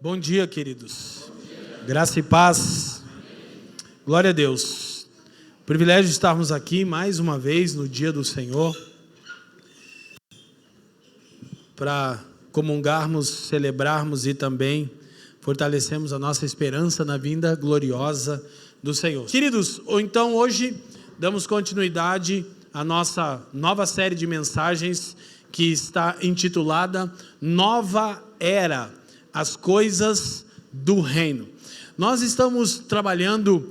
Bom dia, queridos. Graça e paz. Glória a Deus. Privilégio de estarmos aqui mais uma vez no dia do Senhor para comungarmos, celebrarmos e também fortalecermos a nossa esperança na vinda gloriosa do Senhor. Queridos, então hoje damos continuidade à nossa nova série de mensagens que está intitulada Nova Era, as coisas do reino. Nós estamos trabalhando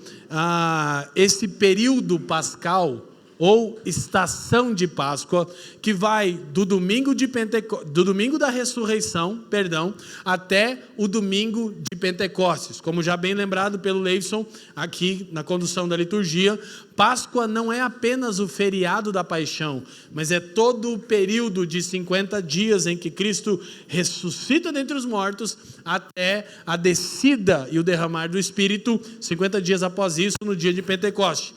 esse período pascal ou estação de Páscoa, que vai do domingo da ressurreição, até o domingo de Pentecostes. Como já bem lembrado pelo Leivson aqui na condução da liturgia, Páscoa não é apenas o feriado da paixão, mas é todo o período de 50 dias em que Cristo ressuscita dentre os mortos até a descida e o derramar do Espírito, 50 dias após isso, no dia de Pentecostes.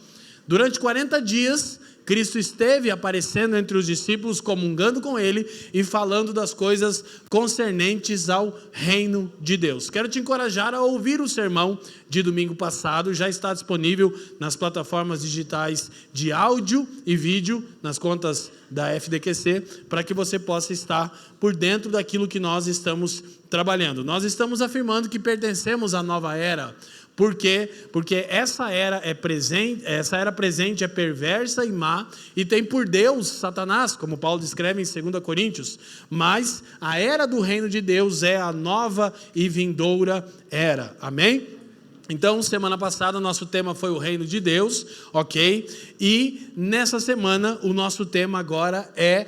Durante 40 dias, Cristo esteve aparecendo entre os discípulos, comungando com ele e falando das coisas concernentes ao reino de Deus. Quero te encorajar a ouvir o sermão de domingo passado, já está disponível nas plataformas digitais de áudio e vídeo, nas contas da FDQC, para que você possa estar por dentro daquilo que nós estamos trabalhando. Nós estamos afirmando que pertencemos à nova era. Por quê? Porque essa era presente é perversa e má e tem por Deus Satanás, como Paulo descreve em 2 Coríntios. Mas a era do reino de Deus é a nova e vindoura era. Amém? Então, semana passada, o nosso tema foi o reino de Deus, ok? E nessa semana, o nosso tema agora é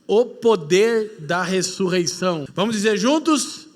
o poder da ressurreição. Vamos dizer juntos?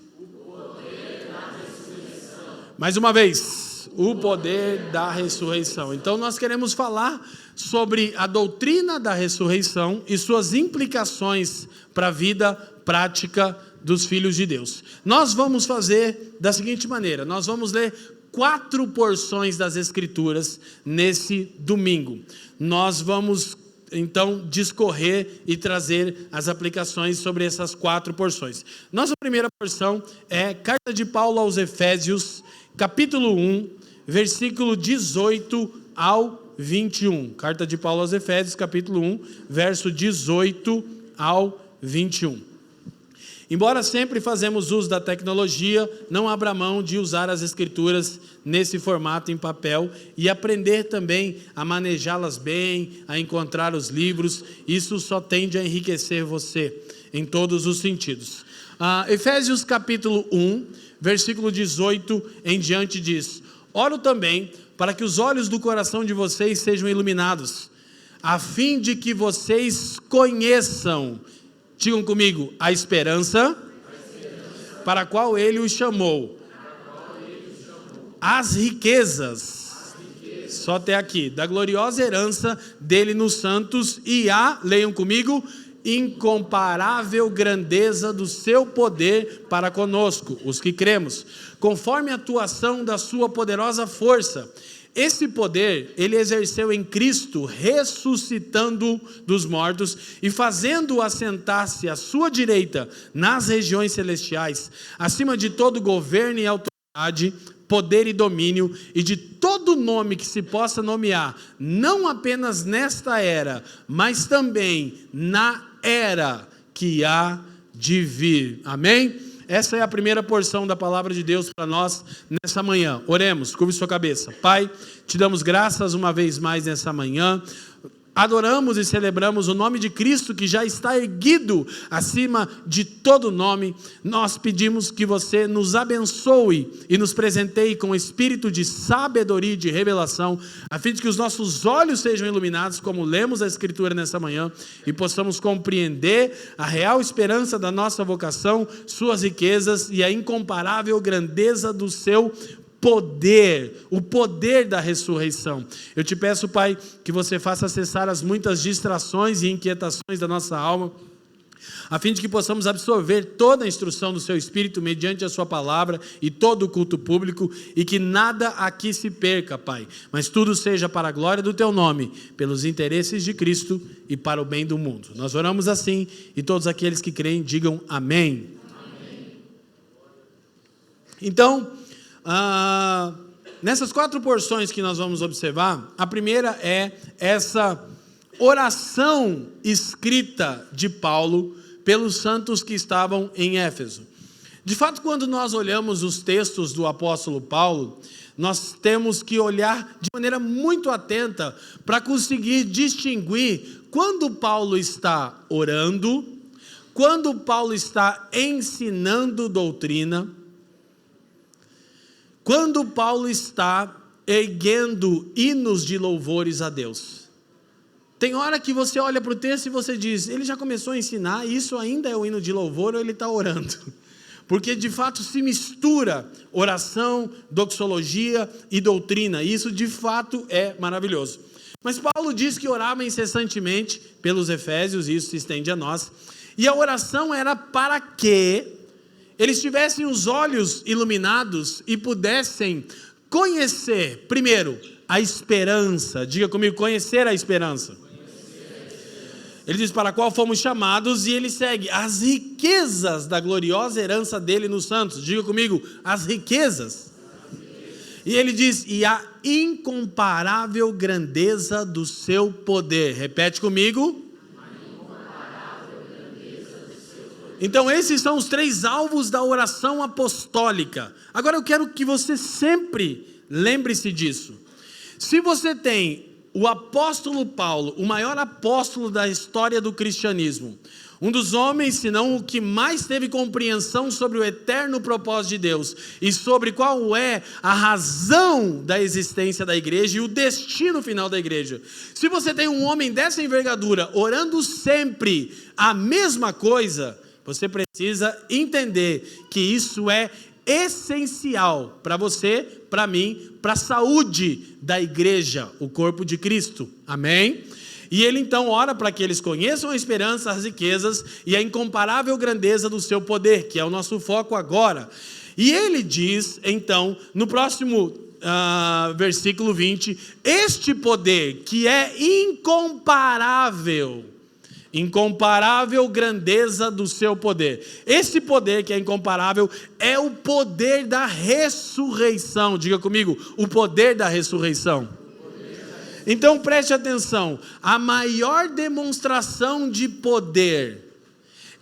Mais uma vez, o poder da ressurreição. Então nós queremos falar sobre a doutrina da ressurreição e suas implicações para a vida prática dos filhos de Deus. Nós vamos fazer da seguinte maneira, nós vamos ler 4 porções das Escrituras nesse domingo. Nós vamos então discorrer e trazer as aplicações sobre essas 4 porções. Nossa primeira porção é Carta de Paulo aos Efésios, capítulo 1, versículo 18 ao 21. Carta de Paulo aos Efésios, capítulo 1, verso 18 ao 21. Embora sempre fazemos uso da tecnologia, não abra mão de usar as Escrituras nesse formato em papel e aprender também a manejá-las bem, a encontrar os livros. Isso só tende a enriquecer você em todos os sentidos. Efésios capítulo 1, versículo 18 em diante diz: oro também para que os olhos do coração de vocês sejam iluminados, a fim de que vocês conheçam, digam comigo, a esperança para a qual ele os chamou, as riquezas, só até aqui, da gloriosa herança dele nos santos e leiam comigo, incomparável grandeza do seu poder para conosco, os que cremos, conforme a atuação da sua poderosa força. Esse poder ele exerceu em Cristo, ressuscitando dos mortos e fazendo-o assentar-se à sua direita nas regiões celestiais, acima de todo governo e autoridade, poder e domínio, e de todo nome que se possa nomear, não apenas nesta era, mas também na era que há de vir. Amém? Essa é a primeira porção da palavra de Deus para nós nessa manhã. Oremos, curve sua cabeça. Pai, te damos graças uma vez mais nessa manhã. Adoramos e celebramos o nome de Cristo que já está erguido acima de todo nome. Nós pedimos que você nos abençoe e nos presenteie com o espírito de sabedoria e de revelação, a fim de que os nossos olhos sejam iluminados, como lemos a Escritura nessa manhã, e possamos compreender a real esperança da nossa vocação, suas riquezas e a incomparável grandeza do seu poder, o poder da ressurreição. Eu te peço, Pai, que você faça cessar as muitas distrações e inquietações da nossa alma, a fim de que possamos absorver toda a instrução do seu Espírito mediante a sua palavra e todo o culto público, e que nada aqui se perca, Pai, mas tudo seja para a glória do teu nome, pelos interesses de Cristo e para o bem do mundo. Nós oramos assim, e todos aqueles que creem digam amém. Então, nessas 4 porções que nós vamos observar, a primeira é essa oração escrita de Paulo pelos santos que estavam em Éfeso. De fato, quando nós olhamos os textos do apóstolo Paulo, nós temos que olhar de maneira muito atenta para conseguir distinguir quando Paulo está orando, quando Paulo está ensinando doutrina, quando Paulo está erguendo hinos de louvores a Deus. Tem hora que você olha para o texto e você diz, ele já começou a ensinar, isso ainda é o hino de louvor ou ele está orando? Porque de fato se mistura oração, doxologia e doutrina, e isso de fato é maravilhoso. Mas Paulo diz que orava incessantemente pelos efésios, e isso se estende a nós, e a oração era para que eles tivessem os olhos iluminados e pudessem conhecer, primeiro, a esperança. Diga comigo, conhecer a esperança. Ele diz, para a qual fomos chamados, e ele segue, as riquezas da gloriosa herança dele nos santos. Diga comigo, as riquezas. E ele diz, e a incomparável grandeza do seu poder. Repete comigo. Então esses são os 3 alvos da oração apostólica. Agora eu quero que você sempre lembre-se disso. Se você tem o apóstolo Paulo, o maior apóstolo da história do cristianismo, um dos homens, se não o que mais teve compreensão sobre o eterno propósito de Deus e sobre qual é a razão da existência da igreja e o destino final da igreja. Se você tem um homem dessa envergadura orando sempre a mesma coisa, você precisa entender que isso é essencial para você, para mim, para a saúde da igreja, o corpo de Cristo, amém? E ele então ora para que eles conheçam a esperança, as riquezas e a incomparável grandeza do seu poder, que é o nosso foco agora. E ele diz então, no próximo versículo 20, este poder que é incomparável grandeza do seu poder. Esse poder que é incomparável é o poder da ressurreição. Diga comigo, o poder da ressurreição. Então preste atenção, a maior demonstração de poder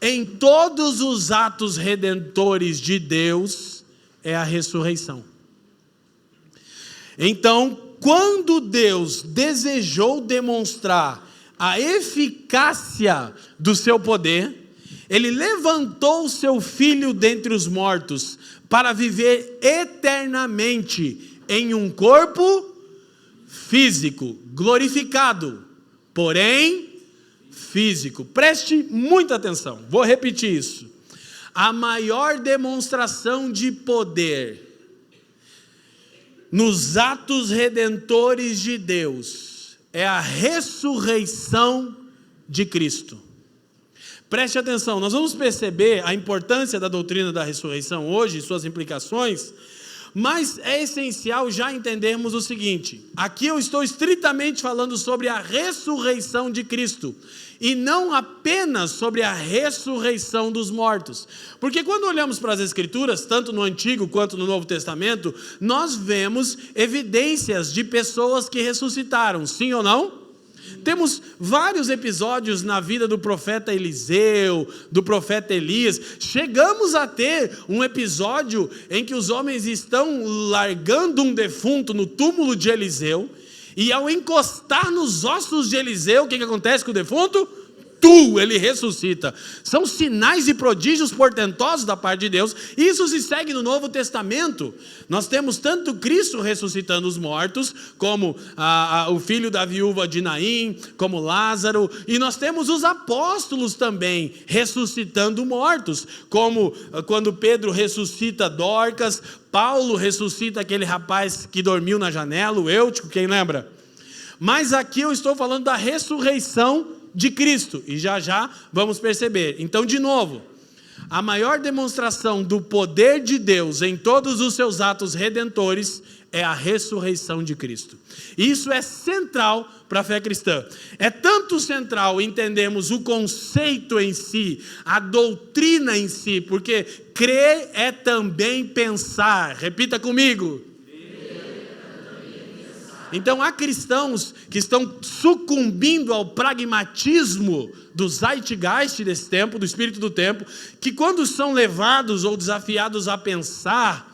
em todos os atos redentores de Deus é a ressurreição. Então, quando Deus desejou demonstrar a eficácia do seu poder, ele levantou o seu filho dentre os mortos para viver eternamente em um corpo físico, glorificado, porém físico. Preste muita atenção, vou repetir isso. A maior demonstração de poder nos atos redentores de Deus é a ressurreição de Cristo. Preste atenção, nós vamos perceber a importância da doutrina da ressurreição hoje, suas implicações, mas é essencial já entendermos o seguinte, aqui eu estou estritamente falando sobre a ressurreição de Cristo, e não apenas sobre a ressurreição dos mortos, porque quando olhamos para as Escrituras, tanto no Antigo quanto no Novo Testamento, nós vemos evidências de pessoas que ressuscitaram, sim ou não? Temos vários episódios na vida do profeta Eliseu, do profeta Elias. Chegamos a ter um episódio em que os homens estão largando um defunto no túmulo de Eliseu, e ao encostar nos ossos de Eliseu, o que acontece com o defunto? Ele ressuscita. São sinais e prodígios portentosos da parte de Deus. Isso se segue no Novo Testamento. Nós temos tanto Cristo ressuscitando os mortos, como o filho da viúva de Naim, como Lázaro, e nós temos os apóstolos também ressuscitando mortos, como quando Pedro ressuscita Dorcas, Paulo ressuscita aquele rapaz que dormiu na janela, o Eutico, quem lembra? Mas aqui eu estou falando da ressurreição de Cristo, e já já vamos perceber. Então, de novo, a maior demonstração do poder de Deus em todos os seus atos redentores é a ressurreição de Cristo. Isso é central para a fé cristã. É tanto central entendermos o conceito em si, a doutrina em si, porque crer é também pensar. Repita comigo. Então há cristãos que estão sucumbindo ao pragmatismo do zeitgeist desse tempo, do espírito do tempo, que quando são levados ou desafiados a pensar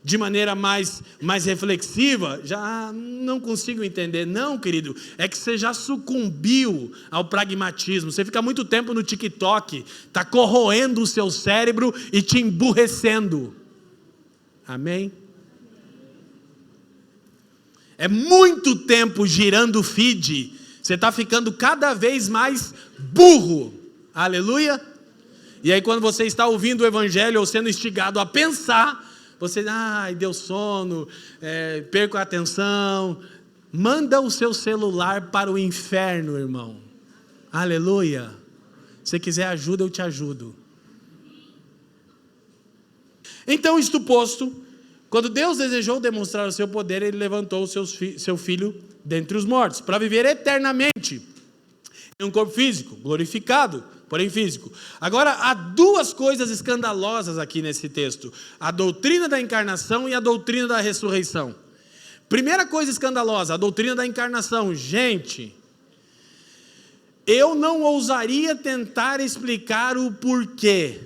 de maneira mais reflexiva, já não consigo entender. Não, querido, é que você já sucumbiu ao pragmatismo. Você fica muito tempo no TikTok, está corroendo o seu cérebro e te emburrecendo. Amém? É muito tempo girando o feed, você está ficando cada vez mais burro. Aleluia? E aí quando você está ouvindo o evangelho ou sendo instigado a pensar, você, deu sono, perco a atenção. Manda o seu celular para o inferno, irmão. Aleluia. Se você quiser ajuda, eu te ajudo. Então, isto posto, quando Deus desejou demonstrar o seu poder, Ele levantou seu Filho dentre os mortos, para viver eternamente em um corpo físico, glorificado, porém físico. Agora, há duas coisas escandalosas aqui nesse texto: a doutrina da encarnação e a doutrina da ressurreição. Primeira coisa escandalosa, a doutrina da encarnação. Gente, eu não ousaria tentar explicar o porquê,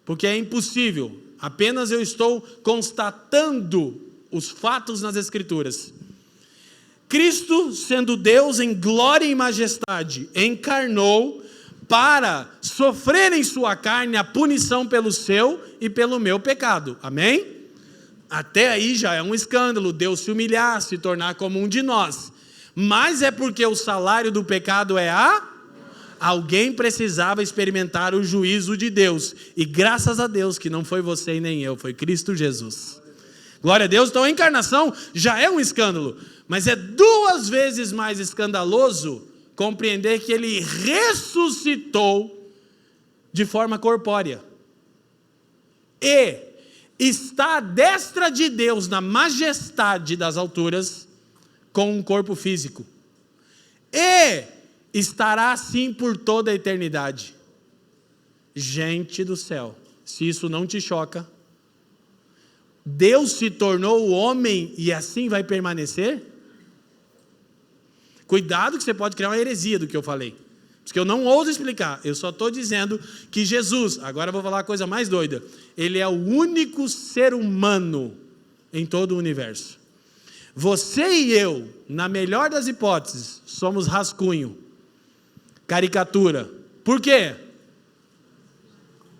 porque é impossível. Apenas eu estou constatando os fatos nas Escrituras. Cristo, sendo Deus em glória e majestade, encarnou para sofrer em sua carne a punição pelo seu e pelo meu pecado. Amém? Até aí já é um escândalo, Deus se humilhar, se tornar como um de nós. Mas é porque o salário do pecado é alguém precisava experimentar o juízo de Deus. E graças a Deus que não foi você e nem eu, foi Cristo Jesus. Glória a Deus. Então a encarnação já é um escândalo. Mas é 2 vezes mais escandaloso compreender que Ele ressuscitou de forma corpórea. E está à destra de Deus, na majestade das alturas, com um corpo físico. E estará assim por toda a eternidade. Gente do céu, se isso não te choca, Deus se tornou o homem e assim vai permanecer? Cuidado que você pode criar uma heresia do que eu falei, porque eu não ouso explicar, eu só estou dizendo que Jesus, agora eu vou falar a coisa mais doida, Ele é o único ser humano em todo o universo. Você e eu, na melhor das hipóteses, somos rascunho, caricatura. Por quê?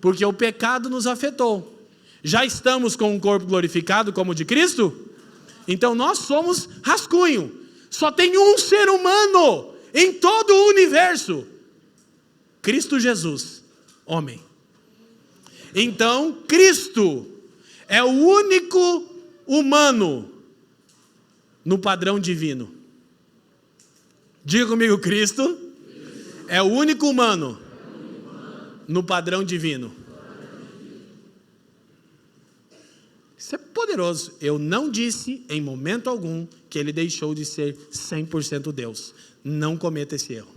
Porque o pecado nos afetou. Já estamos com um corpo glorificado como o de Cristo? Então nós somos rascunho. Só tem um ser humano em todo o universo: Cristo Jesus, homem. Então Cristo é o único humano no padrão divino. Diga comigo, Cristo é o único humano no padrão divino. Isso é poderoso. Eu não disse em momento algum que Ele deixou de ser 100% Deus. Não cometa esse erro.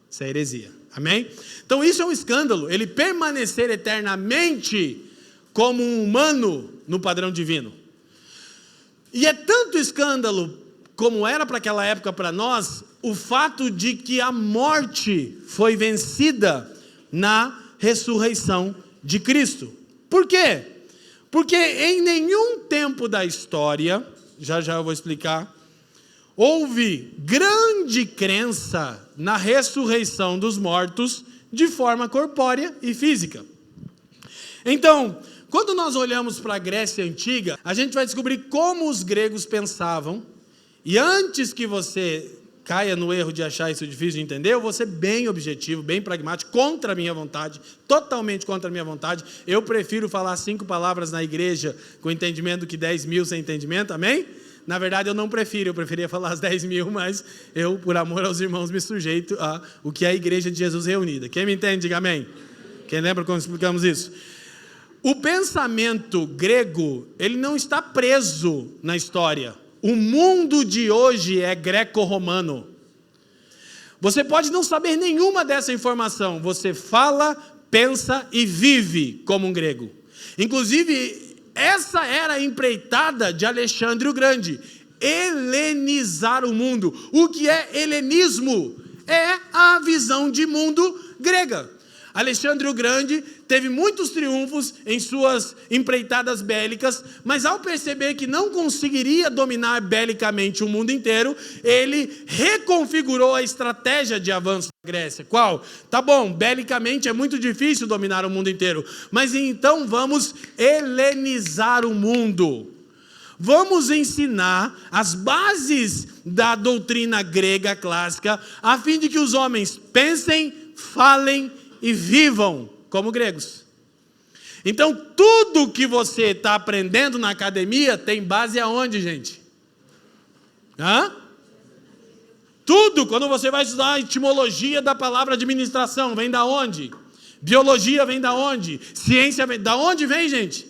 Isso é heresia. Amém? Então isso é um escândalo. Ele permanecer eternamente como um humano no padrão divino. E é tanto escândalo como era para aquela época para nós, o fato de que a morte foi vencida na ressurreição de Cristo. Por quê? Porque em nenhum tempo da história, já eu vou explicar, houve grande crença na ressurreição dos mortos de forma corpórea e física. Então, quando nós olhamos para a Grécia Antiga, a gente vai descobrir como os gregos pensavam. E antes que você caia no erro de achar isso difícil de entender, eu vou ser bem objetivo, bem pragmático, contra a minha vontade, totalmente contra a minha vontade. Eu prefiro falar 5 palavras na igreja com entendimento do que 10 mil sem entendimento, amém? Na verdade eu não prefiro, eu preferia falar as 10 mil, mas eu, por amor aos irmãos, me sujeito a o que é a igreja de Jesus reunida. Quem me entende, diga amém. Quem lembra quando explicamos isso? O pensamento grego, ele não está preso na história. O mundo de hoje é greco-romano. Você pode não saber nenhuma dessa informação. Você fala, pensa e vive como um grego. Inclusive, essa era a empreitada de Alexandre o Grande. Helenizar o mundo. O que é helenismo? É a visão de mundo grega. Alexandre o Grande teve muitos triunfos em suas empreitadas bélicas, mas ao perceber que não conseguiria dominar belicamente o mundo inteiro, ele reconfigurou a estratégia de avanço da Grécia. Qual? Tá bom, belicamente é muito difícil dominar o mundo inteiro, mas então vamos helenizar o mundo. Vamos ensinar as bases da doutrina grega clássica, a fim de que os homens pensem, falem e vivam como gregos. Então, tudo que você está aprendendo na academia tem base aonde, gente? Tudo, quando você vai estudar a etimologia da palavra administração, vem da onde? Biologia vem da onde? Ciência vem da onde vem, gente?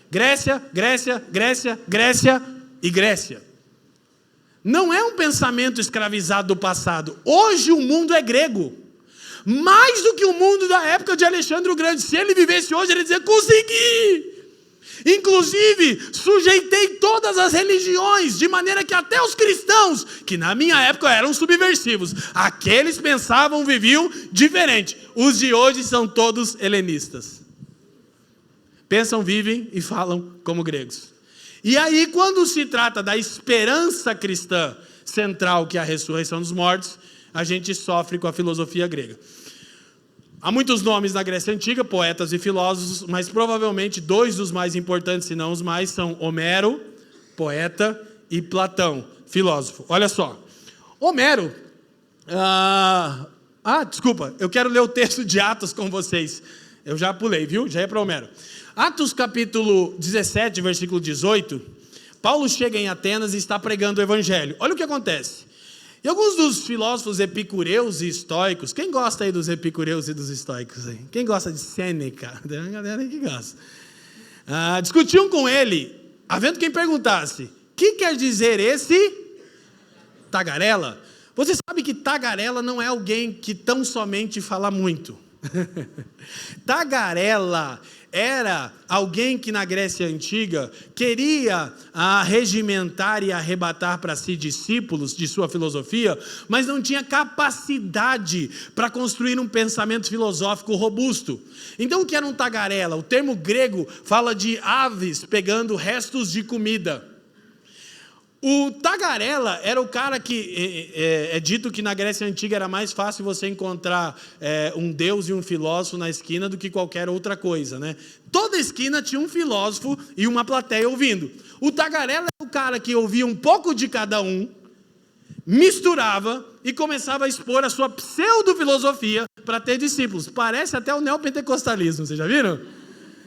Grécia, Grécia, Grécia, Grécia e Grécia. Não é um pensamento escravizado do passado. Hoje o mundo é grego. Mais do que o mundo da época de Alexandre o Grande. Se ele vivesse hoje, ele dizia, consegui! Inclusive, sujeitei todas as religiões, de maneira que até os cristãos, que na minha época eram subversivos, aqueles pensavam, viviam diferente. Os de hoje são todos helenistas. Pensam, vivem e falam como gregos. E aí, quando se trata da esperança cristã central, que é a ressurreição dos mortos, a gente sofre com a filosofia grega. Há muitos nomes na Grécia Antiga, poetas e filósofos, mas provavelmente dois dos mais importantes, se não os mais, são Homero, poeta, e Platão, filósofo. Olha só, Homero... desculpa, eu quero ler o texto de Atos com vocês. Eu já pulei, viu? Já ia para Homero. Atos capítulo 17, versículo 18, Paulo chega em Atenas e está pregando o evangelho. Olha o que acontece. E alguns dos filósofos epicureus e estoicos, quem gosta aí dos epicureus e dos estoicos aí? Quem gosta de Sêneca? Tem uma galera aí que gosta. Discutiam com ele, havendo quem perguntasse, o que quer dizer esse tagarela? Você sabe que tagarela não é alguém que tão somente fala muito. Tagarela era alguém que na Grécia Antiga queria regimentar e arrebatar para si discípulos de sua filosofia, mas não tinha capacidade para construir um pensamento filosófico robusto. Então o que era um tagarela? O termo grego fala de aves pegando restos de comida. O tagarela era o cara que, é dito que na Grécia Antiga era mais fácil você encontrar um deus e um filósofo na esquina do que qualquer outra coisa, né? Toda esquina tinha um filósofo e uma plateia ouvindo. O tagarela é o cara que ouvia um pouco de cada um, misturava e começava a expor a sua pseudo-filosofia para ter discípulos. Parece até o neopentecostalismo, vocês já viram?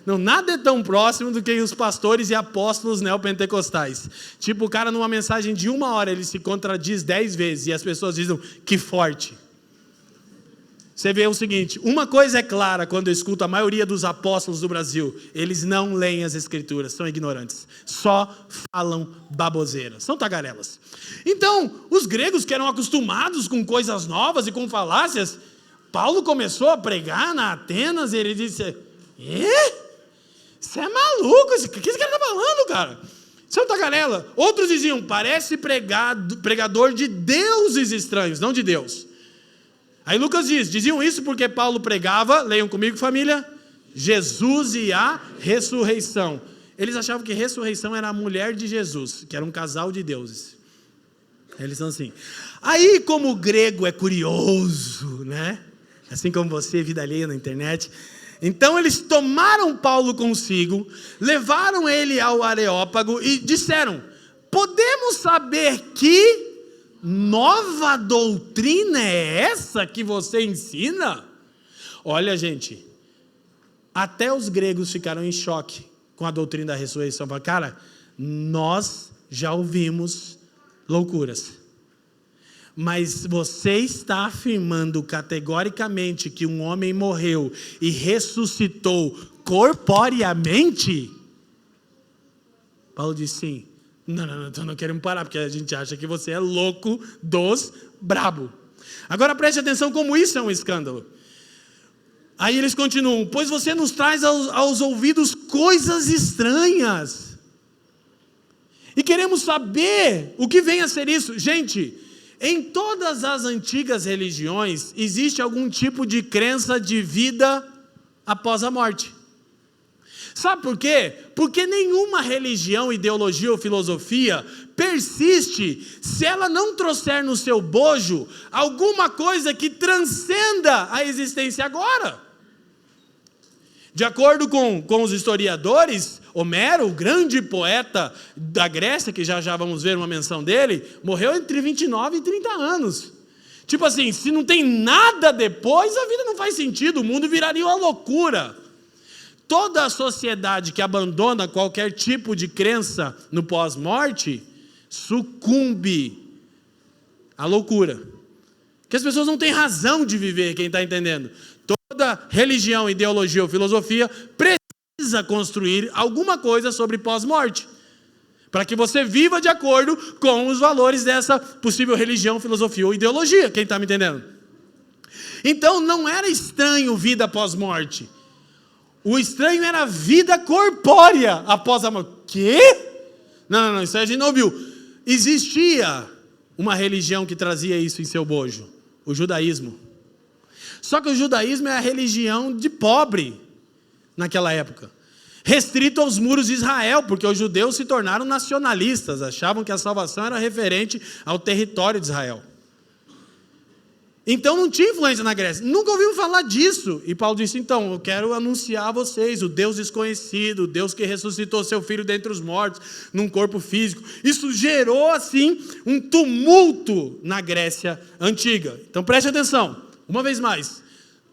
Não, nada é tão próximo do que os pastores e apóstolos neopentecostais. Tipo, o cara numa mensagem de 1 hora, ele se contradiz 10 vezes e as pessoas dizem, que forte. Você vê o seguinte, uma coisa é clara quando eu escuto a maioria dos apóstolos do Brasil, eles não leem as escrituras, são ignorantes, só falam baboseira, são tagarelas. Então, os gregos que eram acostumados com coisas novas e com falácias, Paulo começou a pregar na Atenas e ele disse, você é maluco, o que esse cara está falando, cara? Isso é um tagarela. Outros diziam, parece pregador de deuses estranhos, não de Deus. Aí Lucas diziam isso porque Paulo pregava, leiam comigo família, Jesus e a ressurreição. Eles achavam que ressurreição era a mulher de Jesus, que era um casal de deuses. Eles são assim. Aí como o grego é curioso, né? Assim como você, vida alheia na internet... Então eles tomaram Paulo consigo, levaram ele ao Areópago e disseram, podemos saber que nova doutrina é essa que você ensina? Olha, gente, até os gregos ficaram em choque com a doutrina da ressurreição. Falaram, cara, nós já ouvimos loucuras. Mas você está afirmando categoricamente que um homem morreu e ressuscitou corporeamente? Paulo diz sim. Não, então não queremos parar, porque a gente acha que você é louco dos brabo. Agora preste atenção como isso é um escândalo. Aí eles continuam, pois você nos traz aos ouvidos coisas estranhas. E queremos saber o que vem a ser isso. Gente, em todas as antigas religiões, existe algum tipo de crença de vida após a morte. Sabe por quê? Porque nenhuma religião, ideologia ou filosofia persiste se ela não trouxer no seu bojo alguma coisa que transcenda a existência agora. De acordo com os historiadores, Homero, o grande poeta da Grécia, que já vamos ver uma menção dele, morreu entre 29 e 30 anos. Tipo assim, se não tem nada depois, a vida não faz sentido, o mundo viraria uma loucura. Toda a sociedade que abandona qualquer tipo de crença no pós-morte, sucumbe à loucura. Porque as pessoas não têm razão de viver, quem está entendendo? Toda religião, ideologia ou filosofia precisa construir alguma coisa sobre pós-morte, para que você viva de acordo com os valores dessa possível religião, filosofia ou ideologia, quem está me entendendo? Então não era estranho vida pós-morte, o estranho era a vida corpórea após a morte. Quê? Não, isso aí a gente não ouviu. Existia uma religião que trazia isso em seu bojo, o judaísmo. Só que o judaísmo é a religião de pobre naquela época, restrito aos muros de Israel, porque os judeus se tornaram nacionalistas, achavam que a salvação era referente ao território de Israel. Então não tinha influência na Grécia, nunca ouvimos falar disso. E Paulo disse, então, eu quero anunciar a vocês o Deus desconhecido, o Deus que ressuscitou seu filho dentre os mortos, num corpo físico. Isso gerou assim um tumulto na Grécia antiga. Então preste atenção, uma vez mais,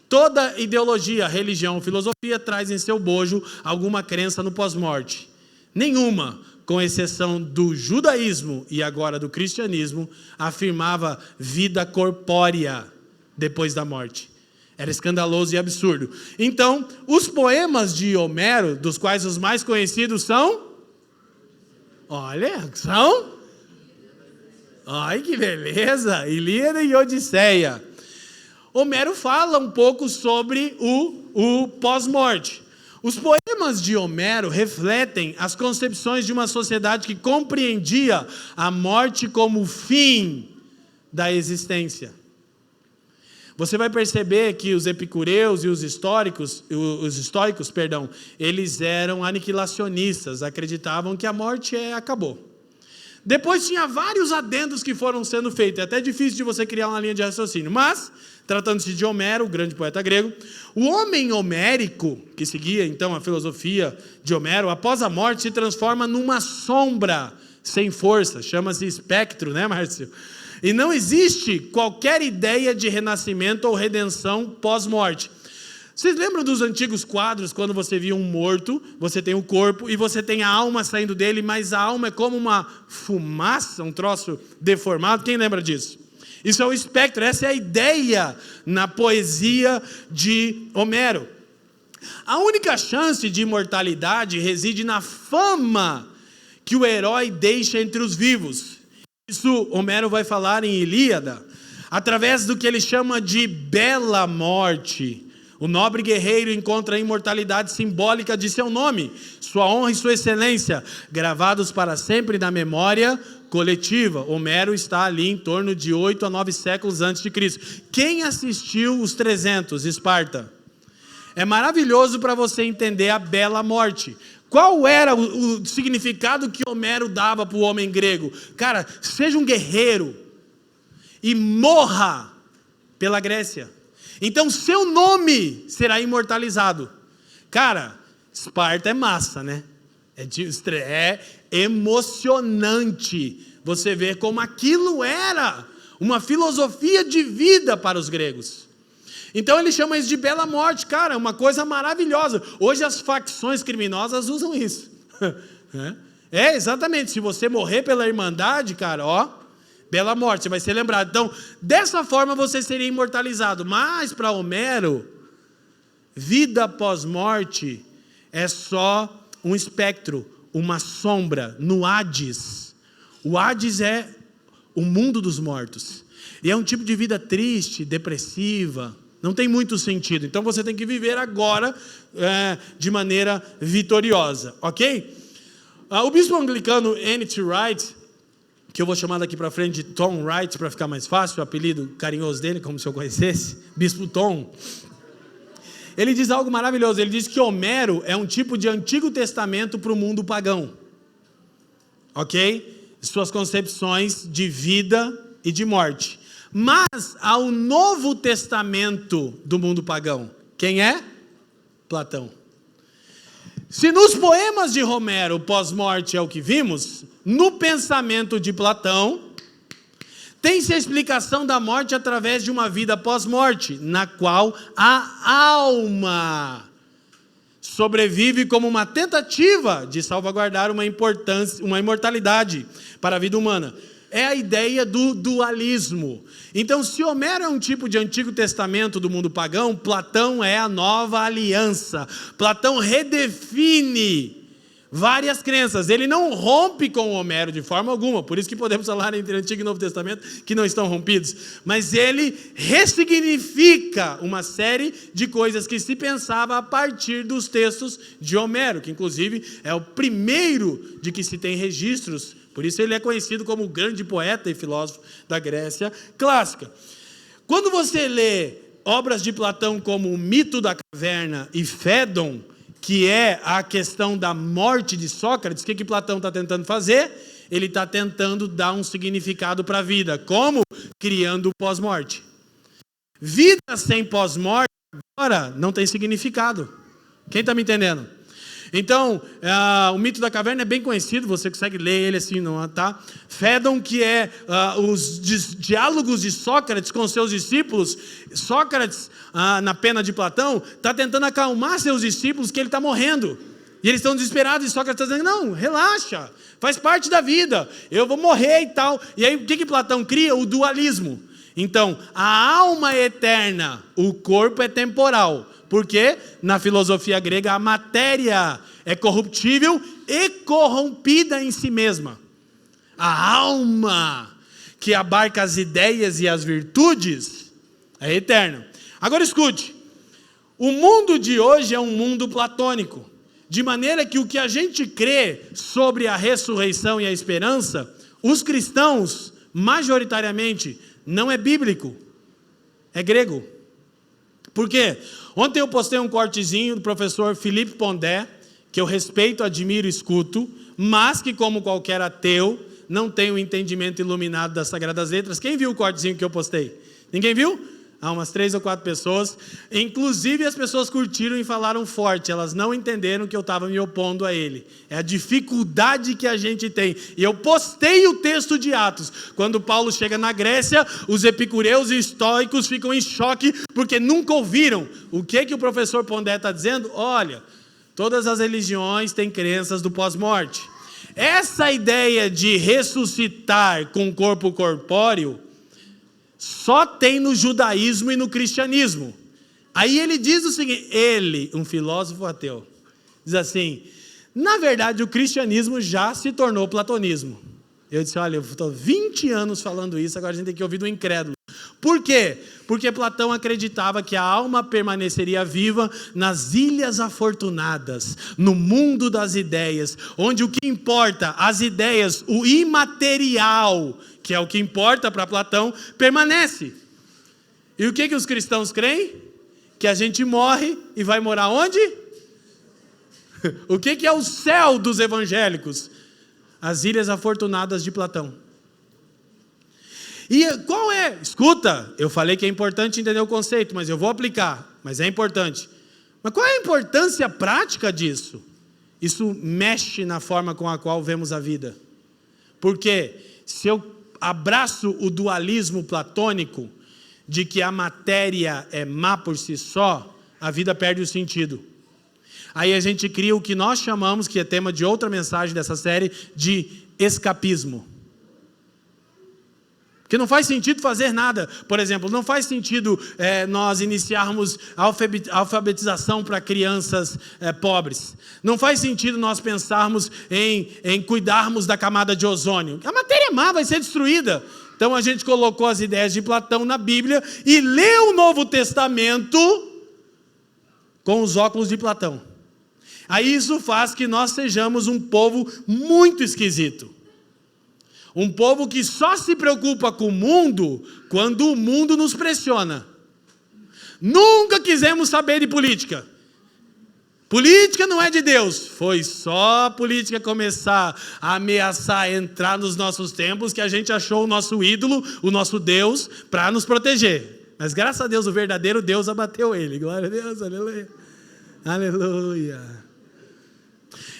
toda ideologia, religião, filosofia traz em seu bojo alguma crença no pós-morte. Nenhuma, com exceção do judaísmo e agora do cristianismo, afirmava vida corpórea depois da morte. Era escandaloso e absurdo. Então, os poemas de Homero, dos quais os mais conhecidos são... Olha, são... Ai, que beleza! Ilíada e Odisseia. Homero fala um pouco sobre o pós-morte. Os poemas de Homero refletem as concepções de uma sociedade que compreendia a morte como o fim da existência. Você vai perceber que os epicureus e os estoicos, eles eram aniquilacionistas, acreditavam que a morte acabou. Depois tinha vários adendos que foram sendo feitos, é até difícil de você criar uma linha de raciocínio, mas... Tratando-se de Homero, o grande poeta grego, o homem homérico, que seguia então a filosofia de Homero, após a morte se transforma numa sombra sem força, chama-se espectro, né, Márcio? E não existe qualquer ideia de renascimento ou redenção pós-morte. Vocês lembram dos antigos quadros, quando você via um morto, você tem o corpo e você tem a alma saindo dele, mas a alma é como uma fumaça, um troço deformado? Quem lembra disso? Isso é o espectro, essa é a ideia na poesia de Homero. A única chance de imortalidade reside na fama que o herói deixa entre os vivos. Isso Homero vai falar em Ilíada, através do que ele chama de bela morte. O nobre guerreiro encontra a imortalidade simbólica de seu nome, sua honra e sua excelência, gravados para sempre na memória coletiva. Homero está ali em torno de 8 a 9 séculos antes de Cristo. Quem assistiu os 300, Esparta? É maravilhoso para você entender a bela morte. Qual era o significado que Homero dava para o homem grego? Cara, seja um guerreiro e morra pela Grécia. Então seu nome será imortalizado. Cara, Esparta é massa, né? É emocionante você ver como aquilo era uma filosofia de vida para os gregos. Então ele chama isso de bela morte, cara, uma coisa maravilhosa. Hoje as facções criminosas usam isso. Exatamente, se você morrer pela Irmandade, cara, Bela morte, você vai ser lembrado. Então, dessa forma você seria imortalizado. Mas para Homero, vida após morte é só um espectro, uma sombra no Hades. O Hades é o mundo dos mortos. E é um tipo de vida triste, depressiva, não tem muito sentido. Então você tem que viver agora de maneira vitoriosa, ok? O bispo anglicano N.T. Wright, que eu vou chamar daqui para frente de Tom Wright, para ficar mais fácil, o apelido carinhoso dele, como se eu conhecesse, Bispo Tom. Ele diz algo maravilhoso, ele diz que Homero é um tipo de Antigo Testamento para o mundo pagão. Ok? Suas concepções de vida e de morte. Mas há um Novo Testamento do mundo pagão. Quem é? Platão. Se nos poemas de Homero, pós-morte é o que vimos, no pensamento de Platão, tem-se a explicação da morte através de uma vida pós-morte, na qual a alma sobrevive como uma tentativa de salvaguardar uma imortalidade para a vida humana. É a ideia do dualismo. Então, se Homero é um tipo de Antigo Testamento do mundo pagão, Platão é a nova aliança. Platão redefine várias crenças. Ele não rompe com Homero de forma alguma. Por isso que podemos falar entre Antigo e Novo Testamento que não estão rompidos. Mas ele ressignifica uma série de coisas que se pensava a partir dos textos de Homero, que inclusive é o primeiro de que se tem registros. Por isso ele é conhecido como o grande poeta e filósofo da Grécia clássica. Quando você lê obras de Platão como o Mito da Caverna e Fédon, que é a questão da morte de Sócrates, o que Platão está tentando fazer? Ele está tentando dar um significado para a vida. Como? Criando o pós-morte. Vida sem pós-morte agora não tem significado. Quem está me entendendo? Então, o Mito da Caverna é bem conhecido, você consegue ler ele assim, não, tá? Fédon, que é os diálogos de Sócrates com seus discípulos. Sócrates, na pena de Platão, está tentando acalmar seus discípulos, que ele está morrendo. E eles estão desesperados, e Sócrates está dizendo, não, relaxa, faz parte da vida, eu vou morrer e tal. E aí, o que Platão cria? O dualismo. Então, a alma é eterna, o corpo é temporal. Porque na filosofia grega a matéria é corruptível e corrompida em si mesma. A alma, que abarca as ideias e as virtudes, é eterna. Agora escute, o mundo de hoje é um mundo platônico, de maneira que o que a gente crê sobre a ressurreição e a esperança, os cristãos, majoritariamente, não é bíblico, é grego. Por quê? Ontem eu postei um cortezinho do professor Philippe Pondé, que eu respeito, admiro e escuto, mas que, como qualquer ateu, não tem o entendimento iluminado das Sagradas Letras. Quem viu o cortezinho que eu postei? Ninguém viu? Umas 3 ou 4 pessoas. Inclusive as pessoas curtiram e falaram forte. Elas não entenderam que eu estava me opondo a ele. É a dificuldade que a gente tem. E eu postei o texto de Atos. Quando Paulo chega na Grécia, os epicureus e estoicos ficam em choque porque nunca ouviram. O que o professor Pondé está dizendo? Olha, todas as religiões têm crenças do pós-morte. Essa ideia de ressuscitar com corpo corpóreo só tem no judaísmo e no cristianismo. Aí ele diz o seguinte, ele, um filósofo ateu, diz assim, na verdade o cristianismo já se tornou platonismo. Eu disse, olha, eu estou 20 anos falando isso, agora a gente tem que ouvir do incrédulo. Por quê? Porque Platão acreditava que a alma permaneceria viva nas ilhas afortunadas, no mundo das ideias, onde o que importa, as ideias, o imaterial, que é o que importa para Platão, permanece. E o que os cristãos creem? Que a gente morre e vai morar onde? O que é o céu dos evangélicos? As ilhas afortunadas de Platão. E qual é? Escuta, eu falei que é importante entender o conceito, mas eu vou aplicar, mas é importante. Mas qual é a importância prática disso? Isso mexe na forma com a qual vemos a vida. Porque se eu abraço o dualismo platônico de que a matéria é má por si só, a vida perde o sentido. Aí a gente cria o que nós chamamos, que é tema de outra mensagem dessa série, de escapismo. Porque não faz sentido fazer nada. Por exemplo, não faz sentido nós iniciarmos a alfabetização para crianças pobres. Não faz sentido nós pensarmos em cuidarmos da camada de ozônio. A matéria má vai ser destruída. Então a gente colocou as ideias de Platão na Bíblia e leu o Novo Testamento com os óculos de Platão. Aí isso faz que nós sejamos um povo muito esquisito. Um povo que só se preocupa com o mundo quando o mundo nos pressiona. Nunca quisemos saber de política. Política não é de Deus. Foi só a política começar a ameaçar entrar nos nossos templos que a gente achou o nosso ídolo, o nosso Deus, para nos proteger. Mas graças a Deus, o verdadeiro Deus abateu ele. Glória a Deus, aleluia. Aleluia.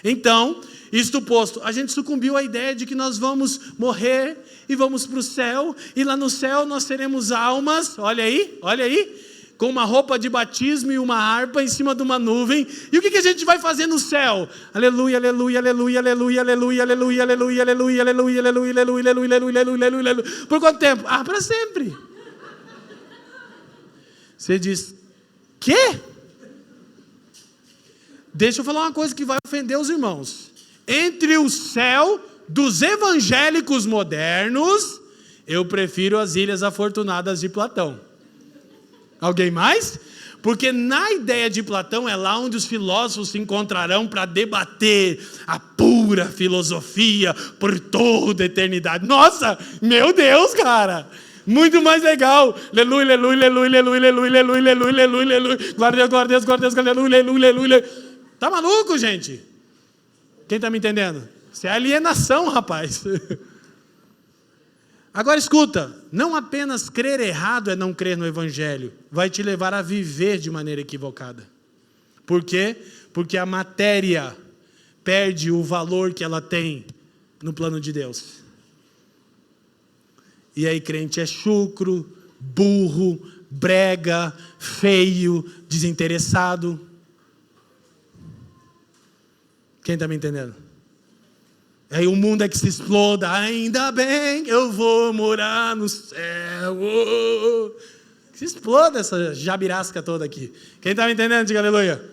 Então, isto posto, a gente sucumbiu à ideia de que nós vamos morrer e vamos para o céu, e lá no céu nós teremos almas, olha aí, com uma roupa de batismo e uma harpa em cima de uma nuvem. E o que a gente vai fazer no céu? Aleluia, aleluia, aleluia, aleluia, aleluia, aleluia, aleluia, aleluia, aleluia, aleluia, aleluia, aleluia, aleluia, aleluia, aleluia. Por quanto tempo? Para sempre. Você diz, quê? Deixa eu falar uma coisa que vai ofender os irmãos. Entre o céu dos evangélicos modernos, eu prefiro as Ilhas Afortunadas de Platão. Alguém mais? Porque na ideia de Platão é lá onde os filósofos se encontrarão para debater a pura filosofia por toda a eternidade. Nossa, meu Deus, cara! Muito mais legal. Aleluia, aleluia, aleluia, aleluia, aleluia, aleluia, aleluia, aleluia, aleluia. Glória a Deus, glória a Deus, aleluia, aleluia, aleluia. Tá maluco, gente? Quem está me entendendo? Isso é alienação, rapaz. Agora escuta, não apenas crer errado é não crer no Evangelho, vai te levar a viver de maneira equivocada. Por quê? Porque a matéria perde o valor que ela tem no plano de Deus. E aí crente é chucro, burro, brega, feio, desinteressado. Quem está me entendendo? Aí o mundo é que se exploda. Ainda bem que eu vou morar no céu. Que se exploda essa jabirasca toda aqui. Quem está me entendendo? Diga aleluia.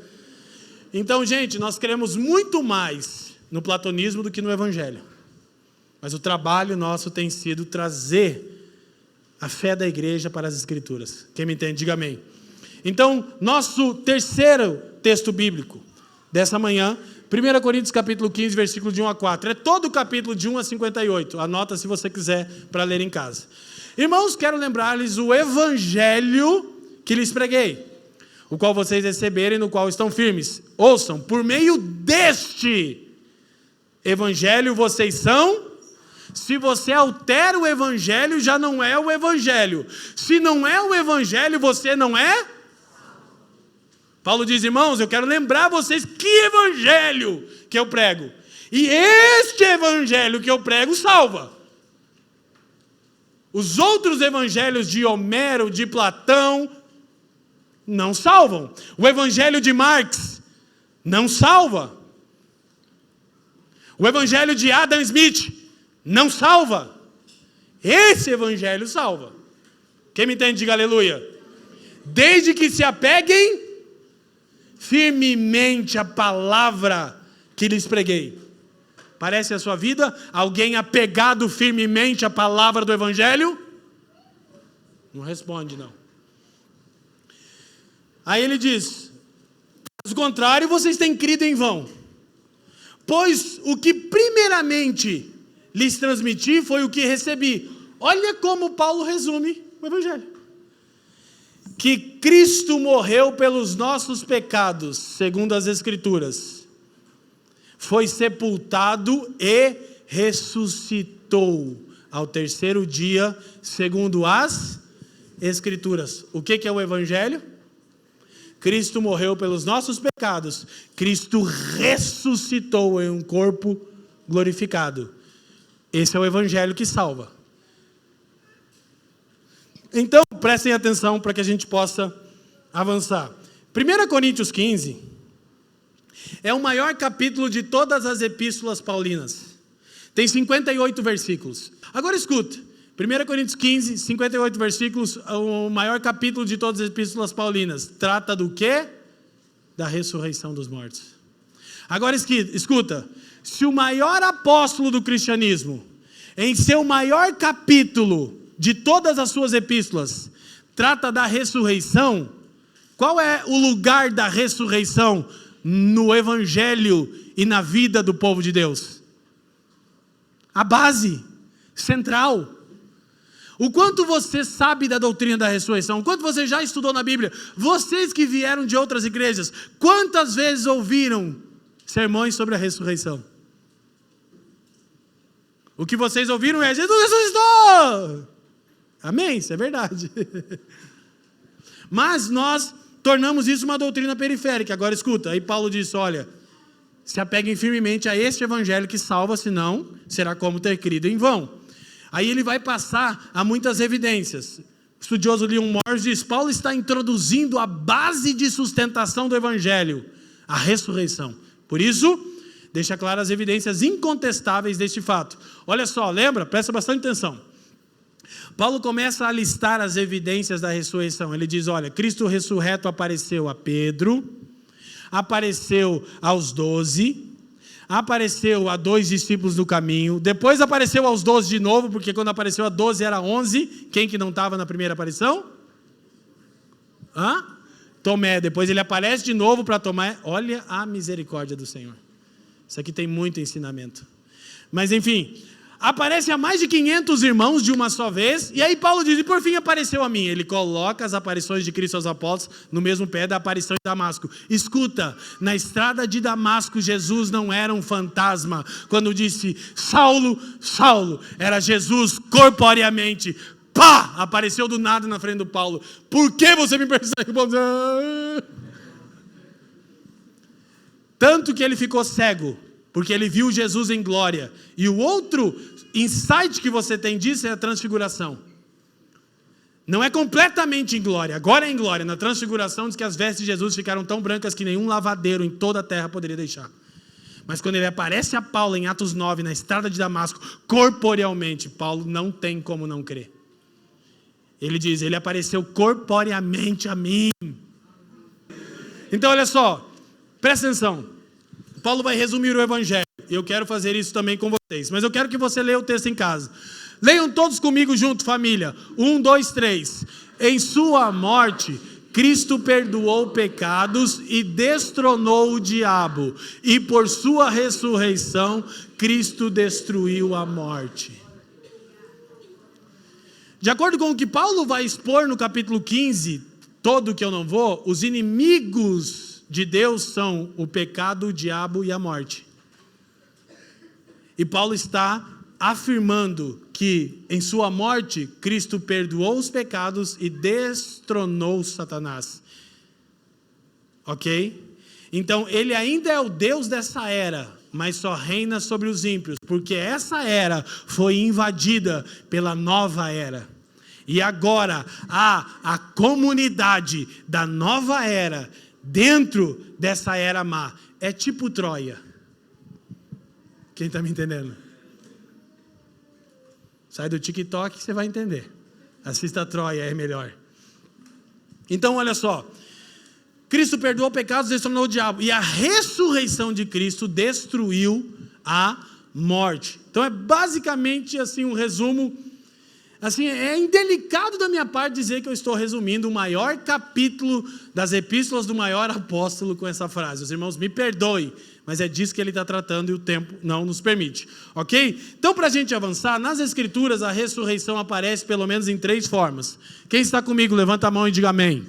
Então, gente, nós queremos muito mais no platonismo do que no Evangelho. Mas o trabalho nosso tem sido trazer a fé da igreja para as Escrituras. Quem me entende? Diga amém. Então, nosso terceiro texto bíblico dessa manhã, 1 Coríntios capítulo 15, versículo de 1 a 4. É todo o capítulo de 1 a 58. Anota se você quiser para ler em casa. Irmãos, quero lembrar-lhes o evangelho que lhes preguei, o qual vocês receberam e no qual estão firmes. Ouçam, por meio deste evangelho vocês são. Se você altera o evangelho, já não é o evangelho. Se não é o evangelho, você não é. Paulo diz, irmãos, eu quero lembrar vocês que evangelho que eu prego. E este evangelho que eu prego salva. Os outros evangelhos de Homero, de Platão, não salvam. O evangelho de Marx não salva. O evangelho de Adam Smith não salva. Esse evangelho salva. Quem me entende, diga aleluia. Desde que se apeguem firmemente a palavra que lhes preguei. Parece a sua vida alguém apegado firmemente à palavra do evangelho? Não responde, não. Aí ele diz, caso contrário, vocês têm crido em vão. Pois o que primeiramente lhes transmiti foi o que recebi. Olha como Paulo resume o evangelho. Que Cristo morreu pelos nossos pecados, segundo as Escrituras. Foi sepultado e ressuscitou ao terceiro dia, segundo as Escrituras. O que é o evangelho? Cristo morreu pelos nossos pecados. Cristo ressuscitou em um corpo glorificado. Esse é o evangelho que salva. Então, prestem atenção para que a gente possa avançar. 1 Coríntios 15 é o maior capítulo de todas as epístolas paulinas. Tem 58 versículos. Agora escuta, 1 Coríntios 15, 58 versículos, o maior capítulo de todas as epístolas paulinas. Trata do quê? Da ressurreição dos mortos. Agora escuta, se o maior apóstolo do cristianismo, em seu maior capítulo de todas as suas epístolas, trata da ressurreição, qual é o lugar da ressurreição no evangelho e na vida do povo de Deus? A base central. O quanto você sabe da doutrina da ressurreição, o quanto você já estudou na Bíblia, vocês que vieram de outras igrejas, quantas vezes ouviram sermões sobre a ressurreição? O que vocês ouviram é: Jesus ressuscitou! Amém? Isso é verdade. Mas nós tornamos isso uma doutrina periférica. Agora escuta, aí Paulo diz: olha, se apeguem firmemente a este evangelho que salva, senão será como ter crido em vão. Aí ele vai passar a muitas evidências. O estudioso Leon Morris diz: Paulo está introduzindo a base de sustentação do evangelho, a ressurreição. Por isso, deixa claras as evidências incontestáveis deste fato. Olha só, lembra? Presta bastante atenção. Paulo começa a listar as evidências da ressurreição. Ele diz: olha, Cristo ressurreto apareceu a Pedro, apareceu aos 12, apareceu a 2 discípulos do caminho, depois apareceu aos 12 de novo, porque quando apareceu a 12 era 11, quem que não estava na primeira aparição? Tomé. Depois ele aparece de novo para Tomé. Olha a misericórdia do Senhor. Isso aqui tem muito ensinamento. Mas enfim, aparece a mais de 500 irmãos de uma só vez, e aí Paulo diz: e por fim apareceu a mim. Ele coloca as aparições de Cristo aos apóstolos no mesmo pé da aparição de Damasco. Escuta, na estrada de Damasco, Jesus não era um fantasma. Quando disse: Saulo, Saulo, era Jesus corporeamente. Pá! Apareceu do nada na frente do Paulo. Por que você me persegue? Tanto que ele ficou cego, porque ele viu Jesus em glória. E o outro insight que você tem disso é a transfiguração. Não é completamente em glória, agora é em glória. Na transfiguração diz que as vestes de Jesus ficaram tão brancas que nenhum lavadeiro em toda a terra poderia deixar. Mas quando ele aparece a Paulo em Atos 9, na estrada de Damasco, corporealmente, Paulo não tem como não crer. Ele diz: ele apareceu corporeamente a mim. Então olha só, presta atenção. Paulo vai resumir o evangelho. Eu quero fazer isso também com vocês. Mas eu quero que você leia o texto em casa. Leiam todos comigo junto, família. 1, 2, 3. Em sua morte, Cristo perdoou pecados e destronou o diabo. E por sua ressurreição, Cristo destruiu a morte. De acordo com o que Paulo vai expor no capítulo 15, todo que eu não vou, os inimigos de Deus são o pecado, o diabo e a morte. E Paulo está afirmando que em sua morte, Cristo perdoou os pecados e destronou Satanás. Ok? Então, ele ainda é o Deus dessa era, mas só reina sobre os ímpios, porque essa era foi invadida pela nova era. E agora há a comunidade da nova era dentro dessa era má. É tipo Troia. Quem está me entendendo? Sai do TikTok que você vai entender. Assista Troia, é melhor. Então olha só. Cristo perdoou pecados, destronou o diabo. E a ressurreição de Cristo destruiu a morte. Então é basicamente assim um resumo. Assim, é indelicado da minha parte dizer que eu estou resumindo o maior capítulo das epístolas do maior apóstolo com essa frase. Os irmãos, me perdoem, mas é disso que ele está tratando e o tempo não nos permite. Ok? Então, para a gente avançar, nas Escrituras a ressurreição aparece pelo menos em 3 formas. Quem está comigo, levanta a mão e diga amém.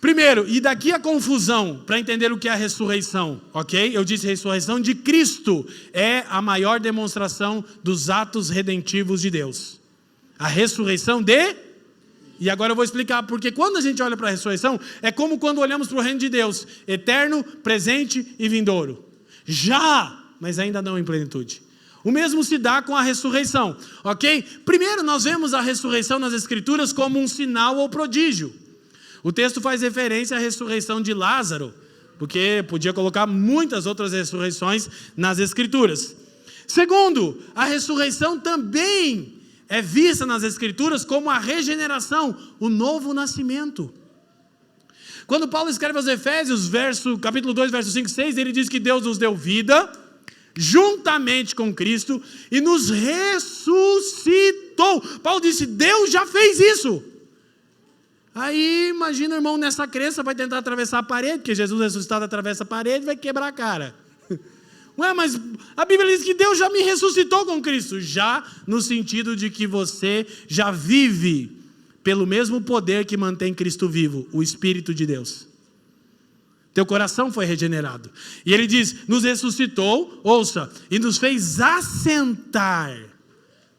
Primeiro, e daqui a confusão, para entender o que é a ressurreição, ok? Eu disse ressurreição de Cristo é a maior demonstração dos atos redentivos de Deus. A ressurreição de... E agora eu vou explicar, porque quando a gente olha para a ressurreição, é como quando olhamos para o reino de Deus, eterno, presente e vindouro. Já, mas ainda não em plenitude. O mesmo se dá com a ressurreição, ok? Primeiro nós vemos a ressurreição nas Escrituras como um sinal ou prodígio. O texto faz referência à ressurreição de Lázaro, porque podia colocar muitas outras ressurreições nas Escrituras. Segundo, a ressurreição também é vista nas Escrituras como a regeneração, o novo nascimento. Quando Paulo escreve aos Efésios, capítulo 2, verso 5 e 6, ele diz que Deus nos deu vida, juntamente com Cristo, e nos ressuscitou. Paulo disse, Deus já fez isso. Aí, imagina o irmão nessa crença, vai tentar atravessar a parede, porque Jesus ressuscitado atravessa a parede, vai quebrar a cara. Ué, mas a Bíblia diz que Deus já me ressuscitou com Cristo. Já no sentido de que você já vive pelo mesmo poder que mantém Cristo vivo, o Espírito de Deus. Teu coração foi regenerado. E ele diz, nos ressuscitou, ouça, e nos fez assentar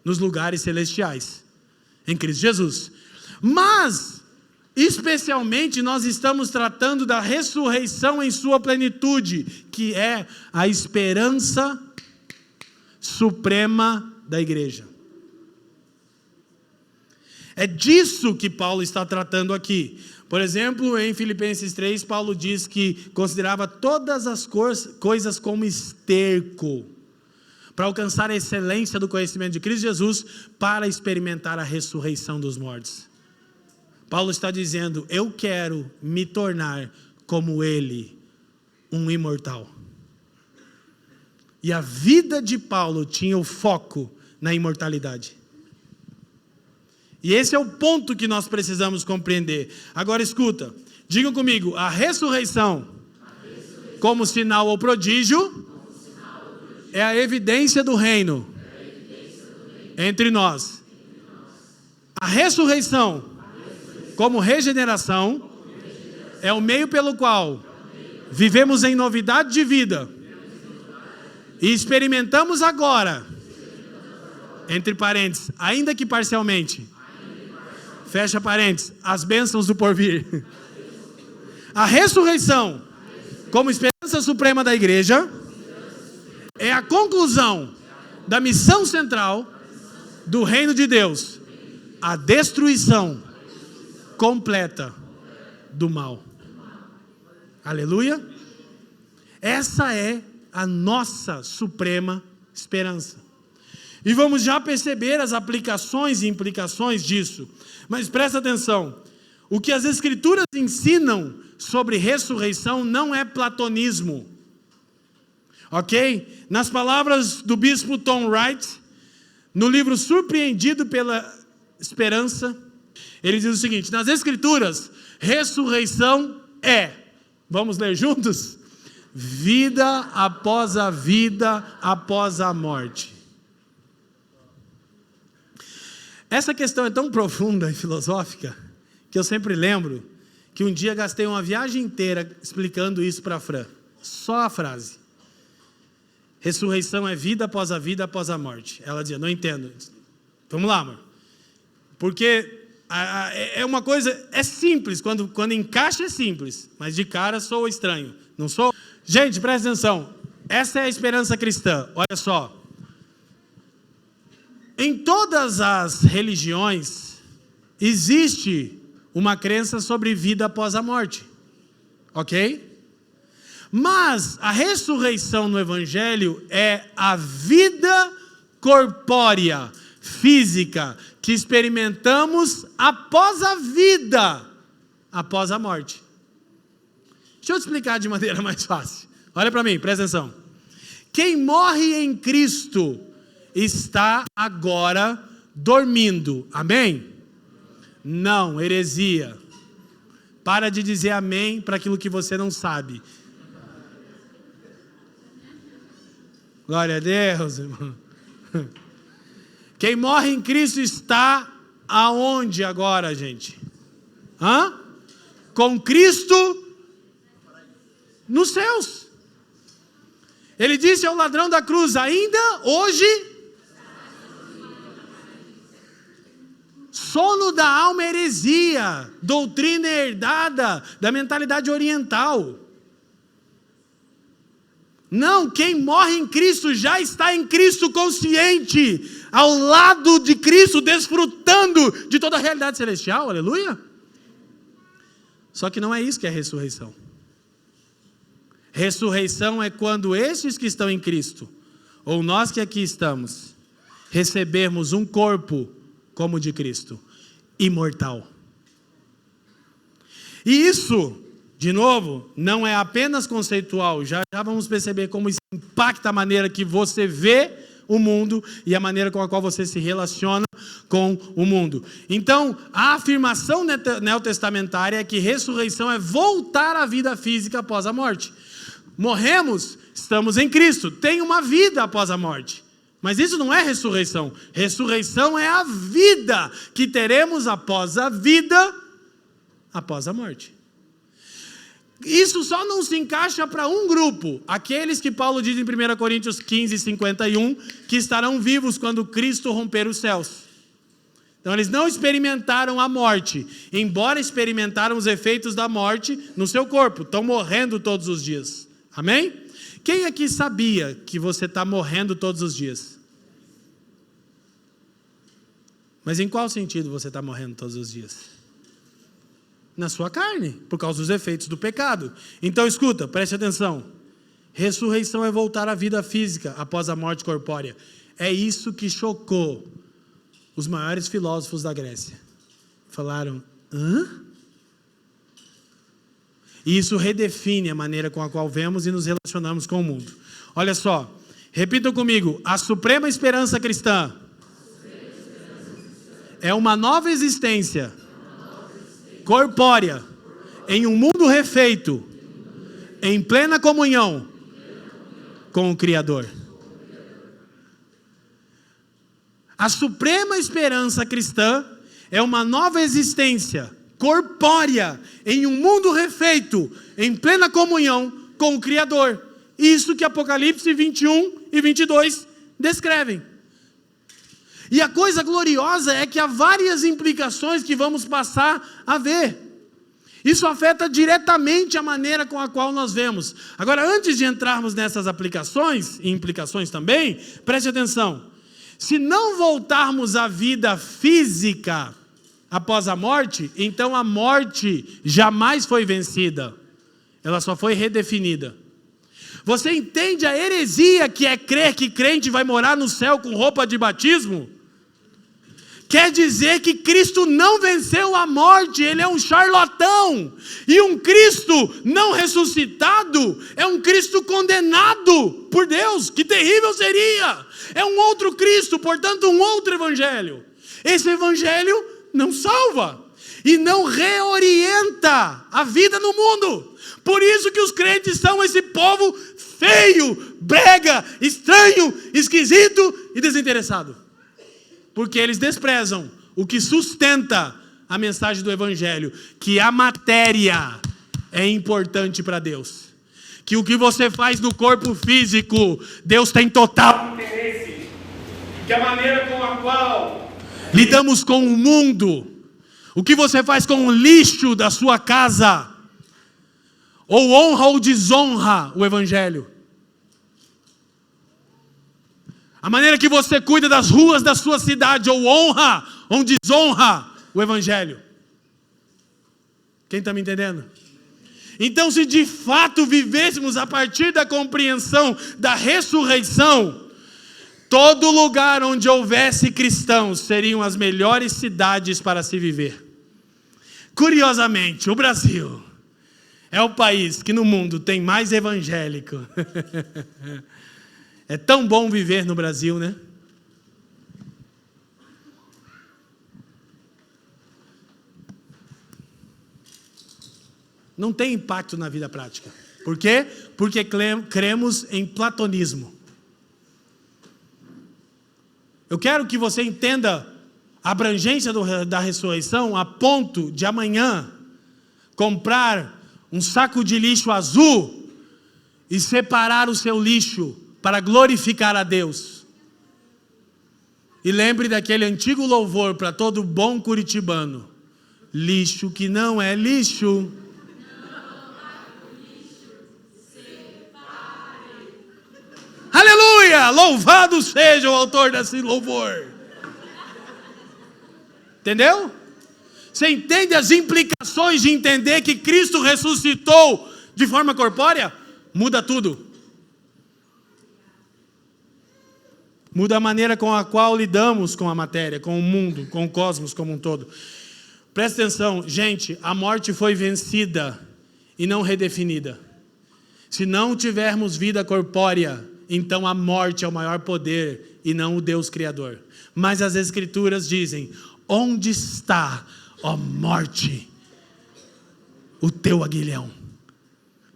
nos lugares celestiais, em Cristo Jesus. Mas, especialmente, nós estamos tratando da ressurreição em sua plenitude, que é a esperança suprema da igreja. É disso que Paulo está tratando aqui. Por exemplo, em Filipenses 3, Paulo diz que considerava todas as coisas como esterco, para alcançar a excelência do conhecimento de Cristo Jesus, para experimentar a ressurreição dos mortos. Paulo está dizendo, eu quero me tornar como ele, um imortal. E a vida de Paulo tinha o foco na imortalidade. E esse é o ponto que nós precisamos compreender. Agora escuta, digam comigo, a ressurreição, como sinal ou prodígio, é a evidência do reino entre nós. A ressurreição, como regeneração, é o meio pelo qual vivemos em novidade de vida e experimentamos agora, entre parênteses, ainda que parcialmente, fecha parênteses, as bênçãos do porvir. A ressurreição, como esperança suprema da igreja, é a conclusão da missão central do reino de Deus, a destruição completa do mal. Aleluia. Essa é a nossa suprema esperança. E vamos já perceber as aplicações e implicações disso. Mas presta atenção, o que as Escrituras ensinam sobre ressurreição não é platonismo. Ok? Nas palavras do bispo Tom Wright, no livro Surpreendido pela Esperança, ele diz o seguinte, nas Escrituras, ressurreição é, vamos ler juntos? Vida após a vida, após a morte. Essa questão é tão profunda e filosófica, que eu sempre lembro, que um dia gastei uma viagem inteira explicando isso para a Fran. Só a frase. Ressurreição é vida, após a morte. Ela dizia, não entendo. Vamos lá, amor. Porque é uma coisa, é simples, quando encaixa é simples, mas de cara sou estranho, não sou? Gente, presta atenção, essa é a esperança cristã, olha só. Em todas as religiões, existe uma crença sobre vida após a morte, ok? Mas a ressurreição no Evangelho é a vida corpórea, física, que experimentamos após a vida, após a morte. Deixa eu te explicar de maneira mais fácil. Olha para mim, presta atenção. Quem morre em Cristo está agora dormindo. Amém? Não, heresia. Para de dizer amém para aquilo que você não sabe. Glória a Deus, irmão. Quem morre em Cristo está aonde agora, gente? Com Cristo nos céus. Ele disse ao ladrão da cruz, ainda hoje, sono da alma é heresia, doutrina herdada da mentalidade oriental. Não, quem morre em Cristo já está em Cristo consciente, ao lado de Cristo, desfrutando de toda a realidade celestial, aleluia. Só que não é isso que é ressurreição. Ressurreição é quando estes que estão em Cristo, ou nós que aqui estamos, recebermos um corpo como o de Cristo, imortal. E isso, de novo, não é apenas conceitual. Já vamos perceber como isso impacta a maneira que você vê o mundo e a maneira com a qual você se relaciona com o mundo. Então, a afirmação neotestamentária é que ressurreição é voltar à vida física após a morte. Morremos, estamos em Cristo, tem uma vida após a morte. Mas isso não é ressurreição. Ressurreição é a vida que teremos após a vida, após a morte. Isso só não se encaixa para um grupo, aqueles que Paulo diz em 1 Coríntios 15, 51, que estarão vivos quando Cristo romper os céus. Então eles não experimentaram a morte, embora experimentaram os efeitos da morte no seu corpo, estão morrendo todos os dias. Amém? Quem aqui sabia que você está morrendo todos os dias? Mas em qual sentido você está morrendo todos os dias? Na sua carne, por causa dos efeitos do pecado. Então escuta, preste atenção. Ressurreição é voltar à vida física após a morte corpórea. É isso que chocou os maiores filósofos da Grécia. Falaram, hã? E isso redefine a maneira com a qual vemos e nos relacionamos com o mundo. Olha só, repitam comigo, a suprema esperança cristã é uma nova existência corpórea, em um mundo refeito, em plena comunhão com o Criador. A suprema esperança cristã é uma nova existência corpórea, em um mundo refeito, em plena comunhão com o Criador. Isso que Apocalipse 21 e 22 descrevem. E a coisa gloriosa é que há várias implicações que vamos passar a ver. Isso afeta diretamente a maneira com a qual nós vemos. Agora, antes de entrarmos nessas aplicações, e implicações também, preste atenção. Se não voltarmos à vida física após a morte, então a morte jamais foi vencida. Ela só foi redefinida. Você entende a heresia que é crer que crente vai morar no céu com roupa de batismo? Quer dizer que Cristo não venceu a morte, Ele é um charlatão. E um Cristo não ressuscitado é um Cristo condenado por Deus. Que terrível seria! É um outro Cristo, portanto um outro evangelho. Esse evangelho não salva e não reorienta a vida no mundo. Por isso que os crentes são esse povo feio, brega, estranho, esquisito e desinteressado. Porque eles desprezam o que sustenta a mensagem do Evangelho, que a matéria é importante para Deus. Que o que você faz no corpo físico, Deus tem total interesse. Que a maneira com a qual lidamos com o mundo, o que você faz com o lixo da sua casa, ou honra ou desonra o Evangelho. A maneira que você cuida das ruas da sua cidade, ou honra ou desonra o Evangelho. Quem está me entendendo? Então, se de fato vivêssemos a partir da compreensão da ressurreição, todo lugar onde houvesse cristãos seriam as melhores cidades para se viver. Curiosamente, o Brasil é o país que no mundo tem mais evangélico. É tão bom viver no Brasil, né? Não tem impacto na vida prática. Por quê? Porque cremos em platonismo. Eu quero que você entenda a abrangência da ressurreição a ponto de amanhã comprar um saco de lixo azul e separar o seu lixo para glorificar a Deus. E lembre daquele antigo louvor para todo bom curitibano: lixo que não é lixo. Aleluia! Louvado seja o autor desse louvor. Entendeu? Você entende as implicações de entender que Cristo ressuscitou de forma corpórea? Muda tudo. Muda a maneira com a qual lidamos com a matéria, com o mundo, com o cosmos como um todo. Presta atenção, gente, a morte foi vencida e não redefinida. Se não tivermos vida corpórea, então a morte é o maior poder e não o Deus Criador. Mas as Escrituras dizem: onde está, ó morte, o teu aguilhão?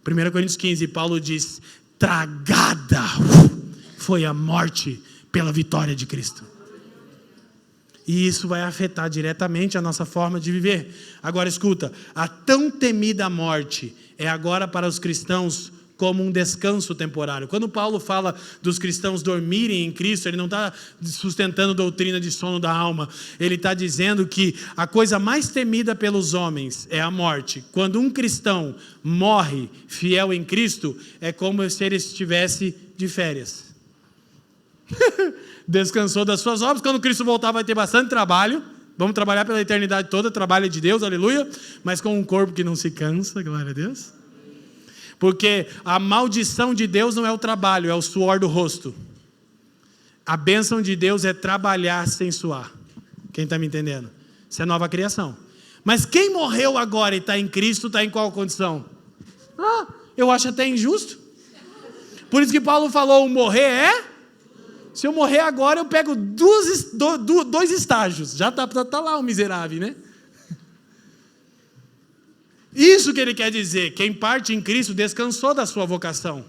1 Coríntios 15, Paulo diz: tragada foi a morte pela vitória de Cristo. E isso vai afetar diretamente a nossa forma de viver. Agora escuta, a tão temida morte é agora para os cristãos como um descanso temporário. Quando Paulo fala dos cristãos dormirem em Cristo, ele não está sustentando doutrina de sono da alma. Ele está dizendo que a coisa mais temida pelos homens é a morte. Quando um cristão morre fiel em Cristo, é como se ele estivesse de férias. Descansou das suas obras. Quando Cristo voltar vai ter bastante trabalho. Vamos trabalhar pela eternidade toda, trabalho de Deus, aleluia. Mas com um corpo que não se cansa, glória a Deus. Porque a maldição de Deus não é o trabalho, é o suor do rosto. A bênção de Deus é trabalhar sem suar. Quem está me entendendo? Isso é nova criação. Mas quem morreu agora e está em Cristo, está em qual condição? Eu acho até injusto. Por isso que Paulo falou, o morrer é... Se eu morrer agora, eu pego dois estágios. Já tá lá o miserável, né? Isso que ele quer dizer. Quem parte em Cristo descansou da sua vocação.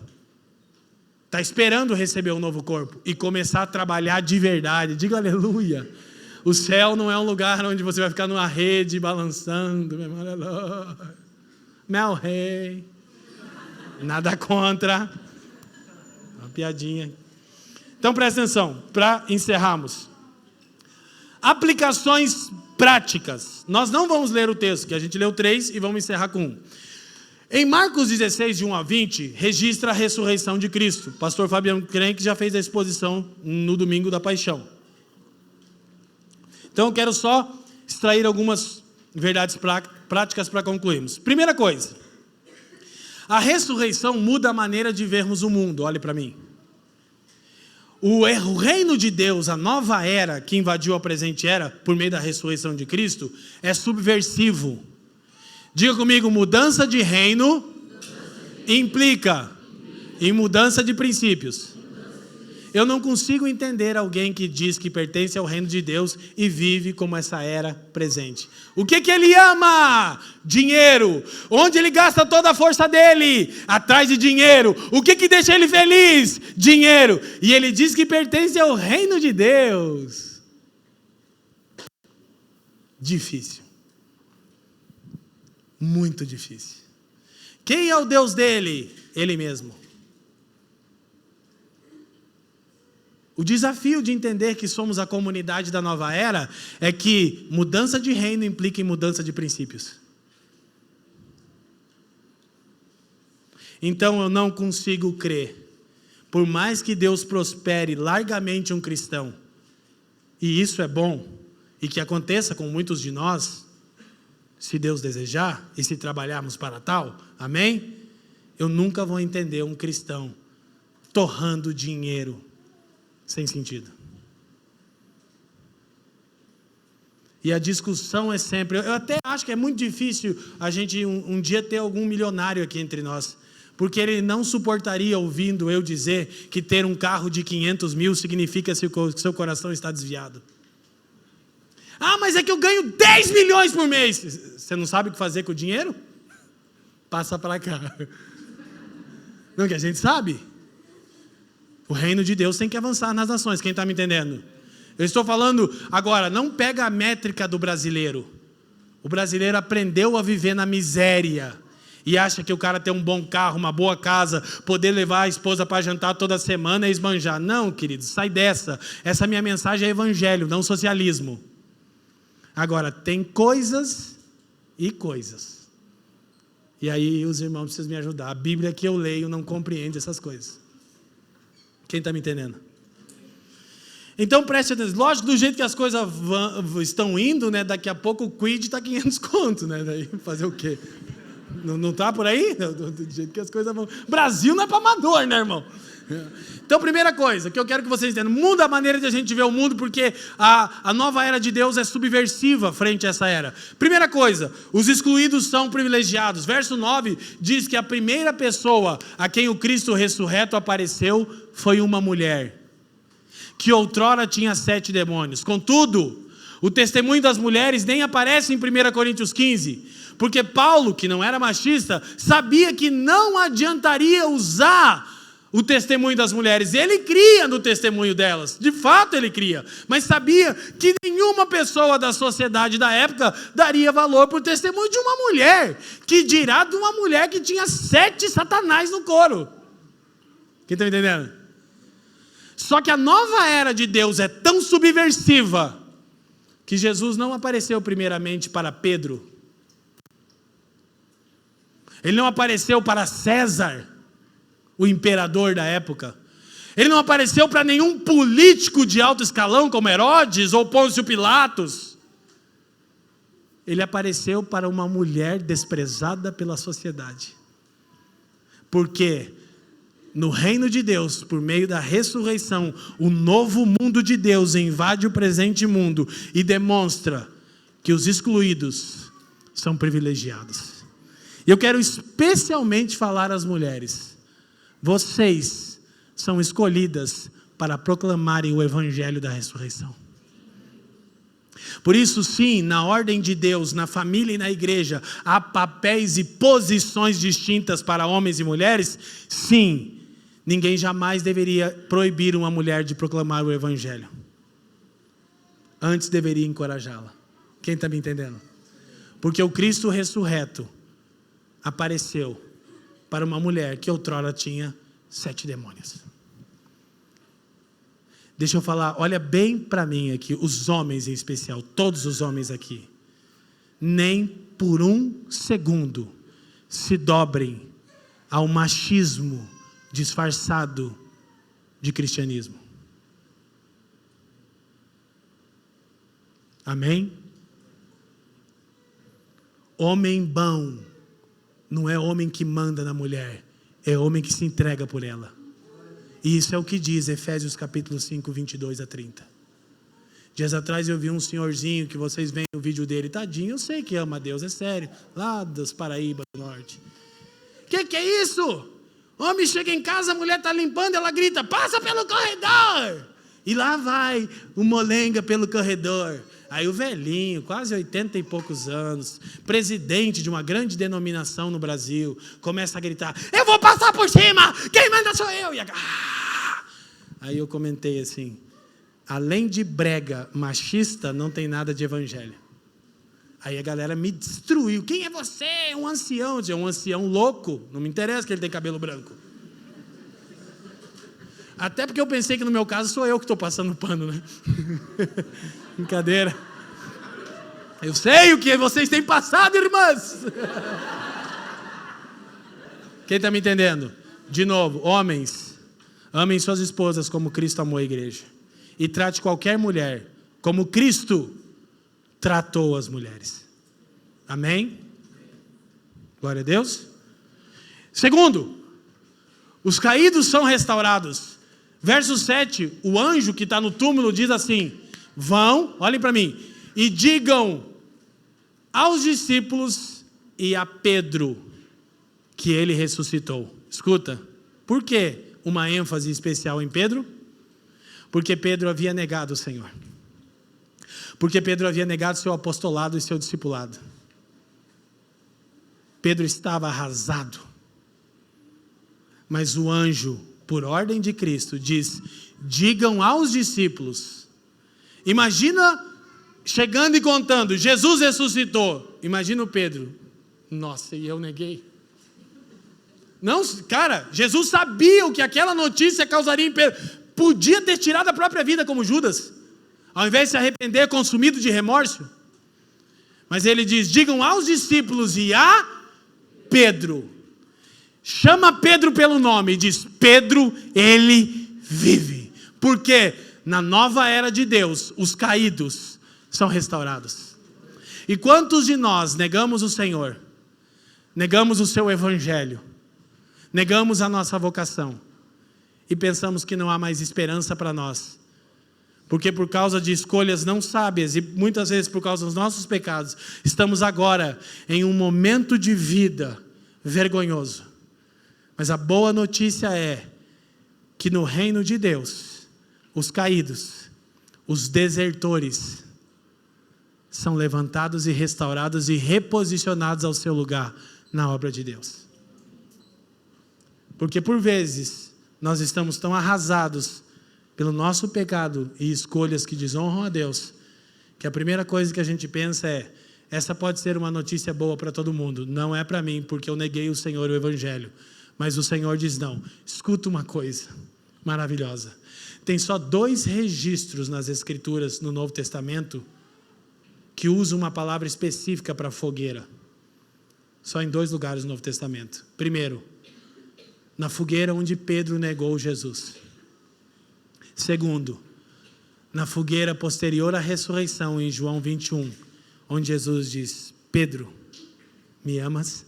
Está esperando receber um novo corpo e começar a trabalhar de verdade. Diga aleluia. O céu não é um lugar onde você vai ficar numa rede balançando. Meu rei. Nada contra. Uma piadinha. Então presta atenção, para encerrarmos. Aplicações práticas. Nós não vamos ler o texto, que a gente leu 3 e vamos encerrar com 1. Em Marcos 16, de 1 a 20, registra a ressurreição de Cristo. Pastor Fabiano Crenque já fez a exposição no domingo da Paixão. Então eu quero só extrair algumas verdades práticas para concluirmos. Primeira coisa, a ressurreição muda a maneira de vermos o mundo. Olhe para mim. O reino de Deus, a nova era que invadiu a presente era, por meio da ressurreição de Cristo, é subversivo. Diga comigo, mudança de reino implica em mudança de princípios. Eu não consigo entender alguém que diz que pertence ao reino de Deus e vive como essa era presente. O que ele ama? Dinheiro. Onde ele gasta toda a força dele? Atrás de dinheiro. O que deixa ele feliz? Dinheiro. E ele diz que pertence ao reino de Deus. Difícil. Muito difícil. Quem é o Deus dele? Ele mesmo. O desafio de entender que somos a comunidade da nova era é que mudança de reino implica em mudança de princípios. Então eu não consigo crer, por mais que Deus prospere largamente um cristão, e isso é bom, e que aconteça com muitos de nós, se Deus desejar, e se trabalharmos para tal, amém? Eu nunca vou entender um cristão torrando dinheiro sem sentido. E a discussão é sempre... Eu até acho que é muito difícil a gente um dia ter algum milionário aqui entre nós, porque ele não suportaria ouvindo eu dizer que ter um carro de 500 mil significa que o seu coração está desviado. Mas é que eu ganho 10 milhões por mês. Você não sabe o que fazer com o dinheiro? Passa para cá. Não, que a gente sabe. O reino de Deus tem que avançar nas nações. Quem está me entendendo? Eu estou falando agora, não pega a métrica do brasileiro. O brasileiro aprendeu a viver na miséria. E acha que o cara ter um bom carro, uma boa casa, poder levar a esposa para jantar toda semana é esbanjar. Não, querido, sai dessa. Essa minha mensagem é evangelho, não socialismo. Agora, tem coisas e coisas. E aí os irmãos precisam me ajudar. A Bíblia que eu leio não compreende essas coisas. Quem está me entendendo? Então preste atenção. Lógico, do jeito que as coisas estão indo, né? Daqui a pouco o quid está 500 conto, né? Daí fazer o quê? Não está por aí? Do jeito que as coisas vão. Brasil não é para amador, né, irmão? Então, primeira coisa que eu quero que vocês entendam, muda a maneira de a gente ver o mundo, porque a nova era de Deus é subversiva frente a essa era. Primeira coisa, os excluídos são privilegiados. Verso 9 diz que a primeira pessoa a quem o Cristo ressurreto apareceu foi uma mulher, que outrora tinha 7 demônios. Contudo, o testemunho das mulheres nem aparece em 1 Coríntios 15, porque Paulo, que não era machista, sabia que não adiantaria usar o testemunho das mulheres. Ele cria no testemunho delas, de fato ele cria, mas sabia que nenhuma pessoa da sociedade da época daria valor para o testemunho de uma mulher, que dirá de uma mulher que tinha 7 satanás no coro. Quem está me entendendo? Só que a nova era de Deus é tão subversiva que Jesus não apareceu primeiramente para Pedro. Ele não apareceu para César, o imperador da época. Ele não apareceu para nenhum político de alto escalão como Herodes ou Pôncio Pilatos. Ele apareceu para uma mulher desprezada pela sociedade. Porque no reino de Deus, por meio da ressurreição, o novo mundo de Deus invade o presente mundo e demonstra que os excluídos são privilegiados. E eu quero especialmente falar às mulheres. Vocês são escolhidas para proclamarem o evangelho da ressurreição. Por isso, sim, na ordem de Deus, na família e na igreja, há papéis e posições distintas para homens e mulheres. Sim, ninguém jamais deveria proibir uma mulher de proclamar o evangelho. Antes deveria encorajá-la. Quem está me entendendo? Porque o Cristo ressurreto apareceu para uma mulher que outrora tinha 7 demônios. Deixa eu falar, olha bem para mim aqui, os homens em especial, todos os homens aqui. Nem por um segundo se dobrem ao machismo disfarçado de cristianismo. Amém? Homem bom não é homem que manda na mulher, é homem que se entrega por ela. E isso é o que diz Efésios capítulo 5, 22 a 30. Dias atrás eu vi um senhorzinho, que vocês veem o vídeo dele, tadinho, eu sei que ama a Deus, é sério, lá das Paraíba do Norte. Que é isso? Homem chega em casa, a mulher está limpando, ela grita, passa pelo corredor! E lá vai o molenga pelo corredor. Aí o velhinho, quase 80 e poucos anos, presidente de uma grande denominação no Brasil, começa a gritar, eu vou passar por cima, quem manda sou eu. Aí eu comentei assim, além de brega machista, não tem nada de evangelho. Aí a galera me destruiu, quem é você? Um ancião. Eu disse, um ancião louco, não me interessa que ele tem cabelo branco. Até porque eu pensei que no meu caso sou eu que estou passando pano, né? Brincadeira. Eu sei o que vocês têm passado, irmãs. Quem está me entendendo? De novo, homens, amem suas esposas como Cristo amou a igreja. E trate qualquer mulher como Cristo tratou as mulheres. Amém? Glória a Deus. Segundo, os caídos são restaurados. Verso 7, o anjo que está no túmulo diz assim, vão, olhem para mim, e digam aos discípulos e a Pedro que ele ressuscitou. Escuta, por que uma ênfase especial em Pedro? Porque Pedro havia negado o Senhor. Porque Pedro havia negado seu apostolado e seu discipulado. Pedro estava arrasado. Mas o anjo, por ordem de Cristo, diz, digam aos discípulos. Imagina chegando e contando, Jesus ressuscitou. Imagina o Pedro. Nossa, e eu neguei. Não, cara, Jesus sabia o que aquela notícia causaria em Pedro. Podia ter tirado a própria vida como Judas, ao invés de se arrepender, consumido de remorso. Mas ele diz, digam aos discípulos e a Pedro. Chama Pedro pelo nome e diz, Pedro, ele vive. Porque na nova era de Deus, os caídos são restaurados. E quantos de nós negamos o Senhor? negamos o seu evangelho, negamos a nossa vocação e pensamos que não há mais esperança para nós. Porque por causa de escolhas não sábias e muitas vezes por causa dos nossos pecados, estamos agora em um momento de vida vergonhoso. Mas a boa notícia é que no reino de Deus, os caídos, os desertores, são levantados e restaurados e reposicionados ao seu lugar na obra de Deus. Porque por vezes nós estamos tão arrasados pelo nosso pecado e escolhas que desonram a Deus, que a primeira coisa que a gente pensa é: essa pode ser uma notícia boa para todo mundo, não é para mim, porque eu neguei o Senhor e o Evangelho. Mas o Senhor diz não. Escuta uma coisa maravilhosa. Tem só 2 registros nas Escrituras, no Novo Testamento, que usam uma palavra específica para fogueira. Só em 2 lugares no Novo Testamento. Primeiro, na fogueira onde Pedro negou Jesus. Segundo, na fogueira posterior à ressurreição, em João 21, onde Jesus diz: Pedro, me amas?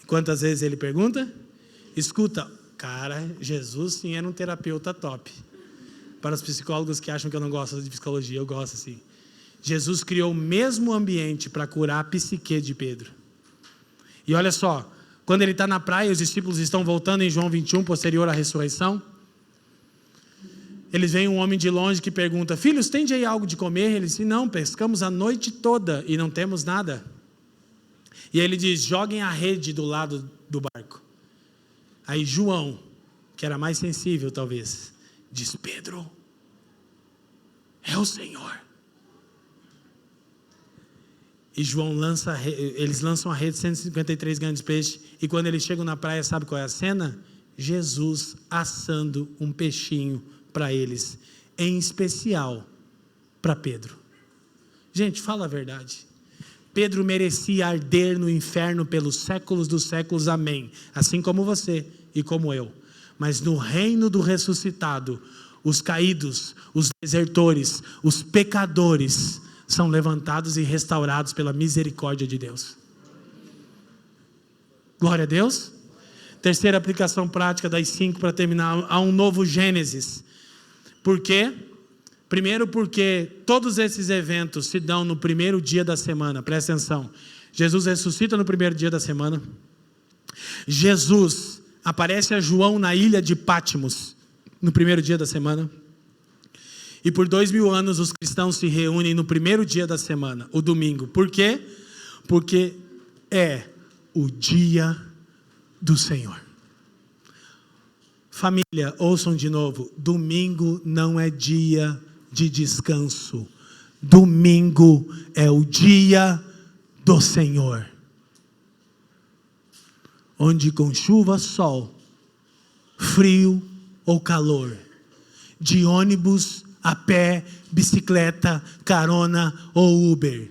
E quantas vezes ele pergunta? Escuta, cara, Jesus sim era um terapeuta top. Para os psicólogos que acham que eu não gosto de psicologia, eu gosto assim. Jesus criou o mesmo ambiente para curar a psique de Pedro. E olha só, quando ele está na praia, os discípulos estão voltando em João 21, posterior à ressurreição. Eles veem um homem de longe que pergunta: filhos, tem aí algo de comer? Ele diz: não, pescamos a noite toda e não temos nada. E aí ele diz: joguem a rede do lado do barco. Aí João, que era mais sensível talvez, diz: Pedro, é o Senhor. E eles lançam a rede, 153 grandes peixes, e quando eles chegam na praia, sabe qual é a cena? Jesus assando um peixinho para eles, em especial para Pedro. Gente, fala a verdade. Pedro merecia arder no inferno pelos séculos dos séculos, amém, assim como você e como eu. Mas no reino do ressuscitado, os caídos, os desertores, os pecadores são levantados e restaurados pela misericórdia de Deus. Glória a Deus. Terceira aplicação prática das 5 para terminar: há um novo Gênesis. Por quê? Primeiro, porque todos esses eventos se dão no primeiro dia da semana. Presta atenção. Jesus ressuscita no primeiro dia da semana. Jesus aparece a João na ilha de Patmos no primeiro dia da semana. E por 2000 anos os cristãos se reúnem no primeiro dia da semana, o domingo. Por quê? Porque é o dia do Senhor. Família, ouçam de novo: domingo não é dia de descanso. Domingo é o dia do Senhor. Onde com chuva, sol, frio ou calor, de ônibus, a pé, bicicleta, carona ou Uber,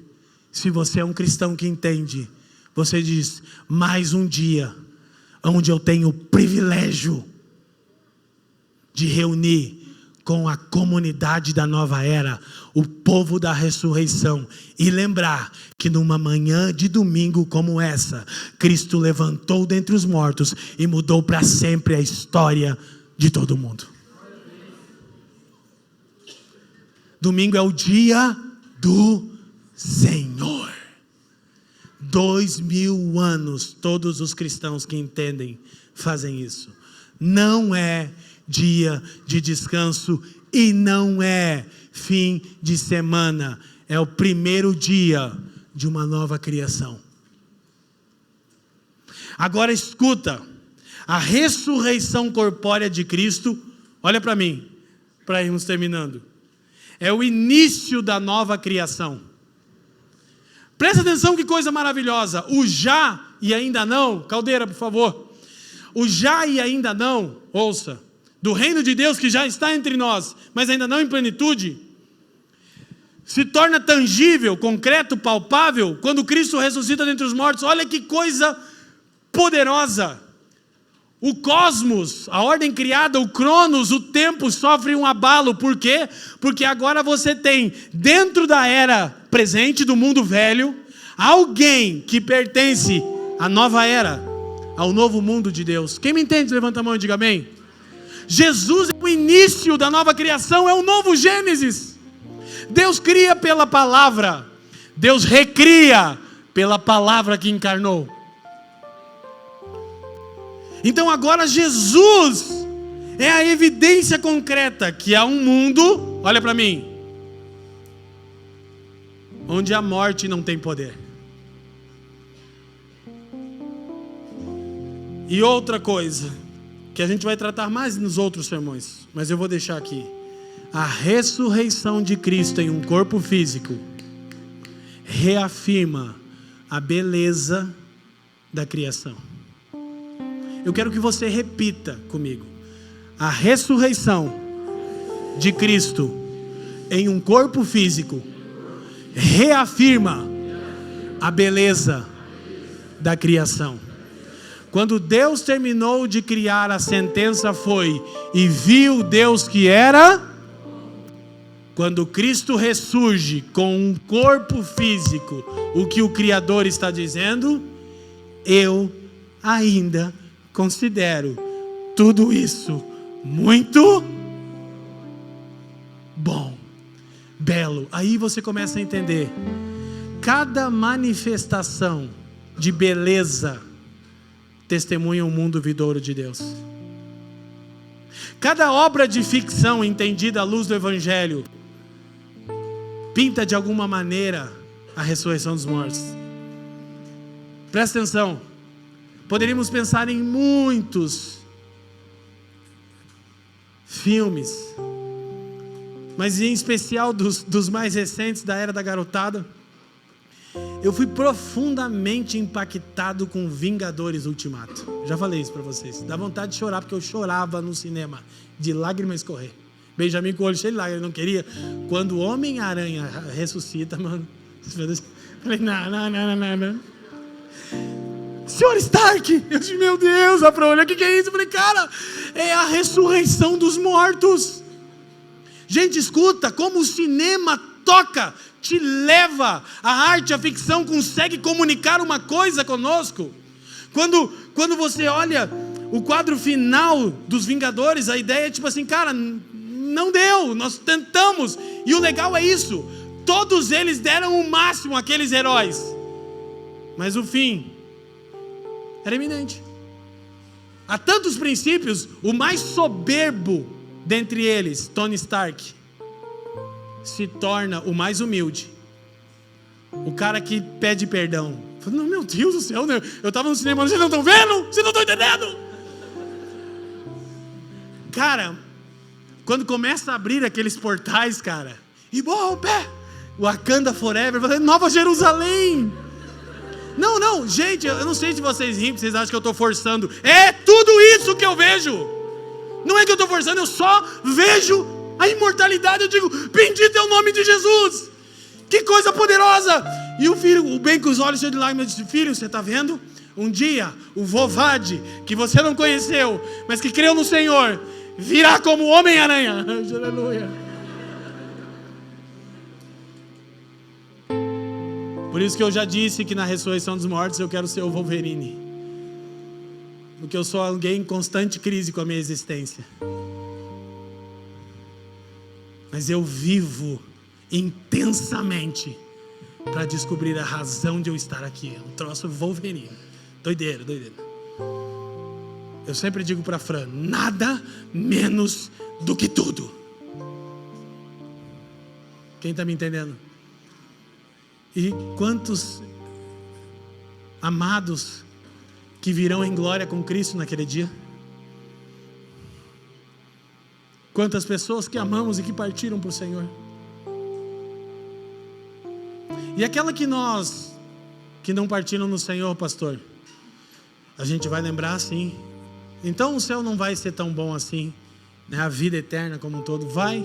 se você é um cristão que entende, você diz: mais um dia onde eu tenho o privilégio de reunir com a comunidade da nova era, o povo da ressurreição, e lembrar que numa manhã de domingo como essa, Cristo levantou dentre os mortos e mudou para sempre a história de todo mundo. Domingo é o dia do Senhor. 2000 anos, todos os cristãos que entendem fazem isso. Não é dia de descanso e não é fim de semana. É o primeiro dia de uma nova criação. Agora escuta, a ressurreição corpórea de Cristo, olha para mim, para irmos terminando, é o início da nova criação. Presta atenção, que coisa maravilhosa. O já e ainda não, Caldeira, por favor. O já e ainda não, ouça, do reino de Deus que já está entre nós, mas ainda não em plenitude, se torna tangível, concreto, palpável, quando Cristo ressuscita dentre os mortos. Olha que coisa poderosa. O cosmos, a ordem criada, o cronos, o tempo sofre um abalo. Por quê? Porque agora você tem, dentro da era presente do mundo velho, Alguém que pertence à nova era, ao novo mundo de Deus. Quem me entende, levanta a mão e diga amém. Jesus é o início da nova criação, é o novo Gênesis. Deus cria pela palavra, Deus recria pela palavra que encarnou. Então agora Jesus é a evidência concreta que há um mundo, olha para mim, onde a morte não tem poder. E outra coisa, que a gente vai tratar mais nos outros sermões, mas eu vou deixar aqui. A ressurreição de Cristo em um corpo físico reafirma a beleza da criação. Eu quero que você repita comigo. A ressurreição de Cristo em um corpo físico reafirma a beleza da criação. Quando Deus terminou de criar, a sentença foi: e viu Deus que era. Quando Cristo ressurge com um corpo físico, o que o Criador está dizendo? Eu ainda considero tudo isso muito bom, belo. Aí você começa a entender. Cada manifestação de beleza testemunha um mundo vindouro de Deus. Cada obra de ficção entendida à luz do Evangelho pinta de alguma maneira a ressurreição dos mortos. Presta atenção. Poderíamos pensar em muitos filmes, mas em especial dos mais recentes, da era da garotada. Eu fui profundamente impactado com Vingadores Ultimato. Já falei isso para vocês. Dá vontade de chorar, porque eu chorava no cinema, de lágrimas escorrer. Benjamin com o olho cheio de lágrimas, ele não queria. Quando o Homem-Aranha ressuscita, mano, eu falei, não. Senhor Stark, eu disse, meu Deus, olha, o que é isso? Eu falei, cara, é a ressurreição dos mortos. Gente, escuta, como o cinema toca, te leva, a arte, a ficção consegue comunicar uma coisa conosco. Quando você olha o quadro final dos Vingadores, a ideia é tipo assim, cara, não deu, nós tentamos, e o legal é isso, todos eles deram o máximo, aqueles heróis, mas o fim era iminente. Há tantos princípios, o mais soberbo dentre eles, Tony Stark, se torna o mais humilde, o cara que pede perdão. Não, meu Deus do céu, eu estava no cinema, vocês não estão vendo? Vocês não estão entendendo? Cara, quando começa a abrir aqueles portais, cara, e bom, Wakanda Forever, Nova Jerusalém. Não, gente, eu não sei se vocês riem, porque vocês acham que eu estou forçando. É tudo isso que eu vejo. Não é que eu estou forçando, eu só vejo a imortalidade. Eu digo, bendito é o nome de Jesus. Que coisa poderosa. E o filho, o bem com os olhos cheios de lágrimas, disse, filho, você está vendo? Um dia, o Vovade, que você não conheceu, mas que creu no Senhor, virá como Homem-Aranha. Aleluia. Por isso que eu já disse que na ressurreição dos mortos eu quero ser o Wolverine. Porque eu sou alguém em constante crise com a minha existência. Mas eu vivo intensamente para descobrir a razão de eu estar aqui. É um troço Wolverine. Doideira. Eu sempre digo para Fran, nada menos do que tudo. Quem está me entendendo? E quantos amados que virão em glória com Cristo naquele dia? Quantas pessoas que amamos e que partiram para o Senhor? E aquela que não partiram no Senhor, pastor, a gente vai lembrar assim. Então o céu não vai ser tão bom assim, né? A vida eterna como um todo vai.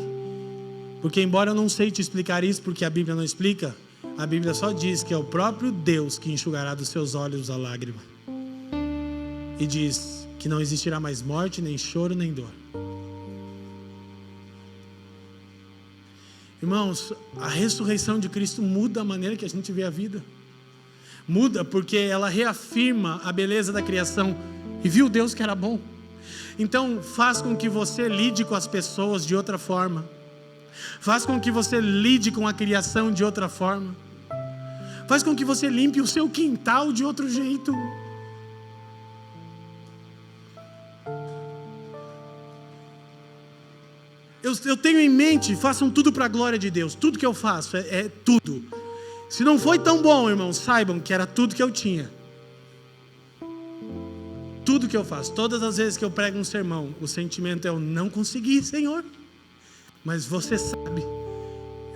Porque embora eu não sei te explicar isso, porque a Bíblia não explica, a Bíblia só diz que é o próprio Deus que enxugará dos seus olhos a lágrima. E diz que não existirá mais morte, nem choro, nem dor. Irmãos, a ressurreição de Cristo muda a maneira que a gente vê a vida. Muda porque ela reafirma a beleza da criação e viu Deus que era bom. Então faz com que você lide com as pessoas de outra forma. Faz com que você lide com a criação de outra forma. Faz com que você limpe o seu quintal de outro jeito. Eu tenho em mente, façam tudo para a glória de Deus. Tudo que eu faço é tudo. Se não foi tão bom, irmãos, saibam que era tudo que eu tinha. Tudo que eu faço, todas as vezes que eu prego um sermão, o sentimento é: eu não consegui, Senhor. Mas você sabe,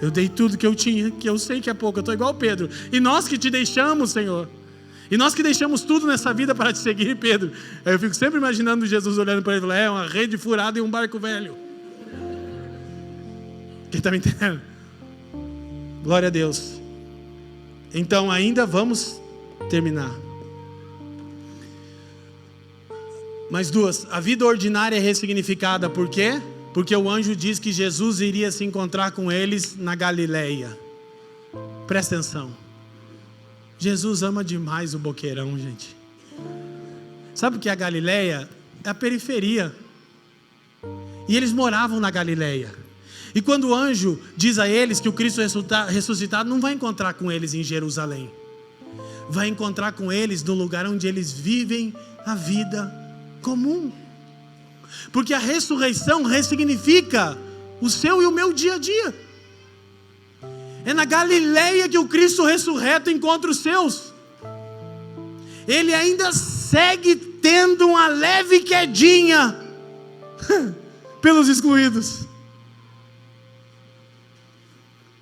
eu dei tudo que eu tinha, que eu sei que é pouco, eu estou igual Pedro. E nós que te deixamos, Senhor. E nós que deixamos tudo nessa vida para te seguir, Pedro. Eu fico sempre imaginando Jesus olhando para ele e falando: é uma rede furada e um barco velho. Quem está me entendendo? Glória a Deus. Então ainda vamos terminar. Mais duas. A vida ordinária é ressignificada. Por quê? Porque o anjo diz que Jesus iria se encontrar com eles na Galileia. Presta atenção. Jesus ama demais o boqueirão, gente. Sabe o que é a Galileia? É a periferia. E eles moravam na Galileia. E quando o anjo diz a eles que o Cristo ressuscitado não vai encontrar com eles em Jerusalém. Vai encontrar com eles no lugar onde eles vivem a vida comum. Porque a ressurreição ressignifica o seu e o meu dia a dia. É na Galileia que o Cristo ressurreto encontra os seus. Ele ainda segue tendo uma leve quedinha pelos excluídos,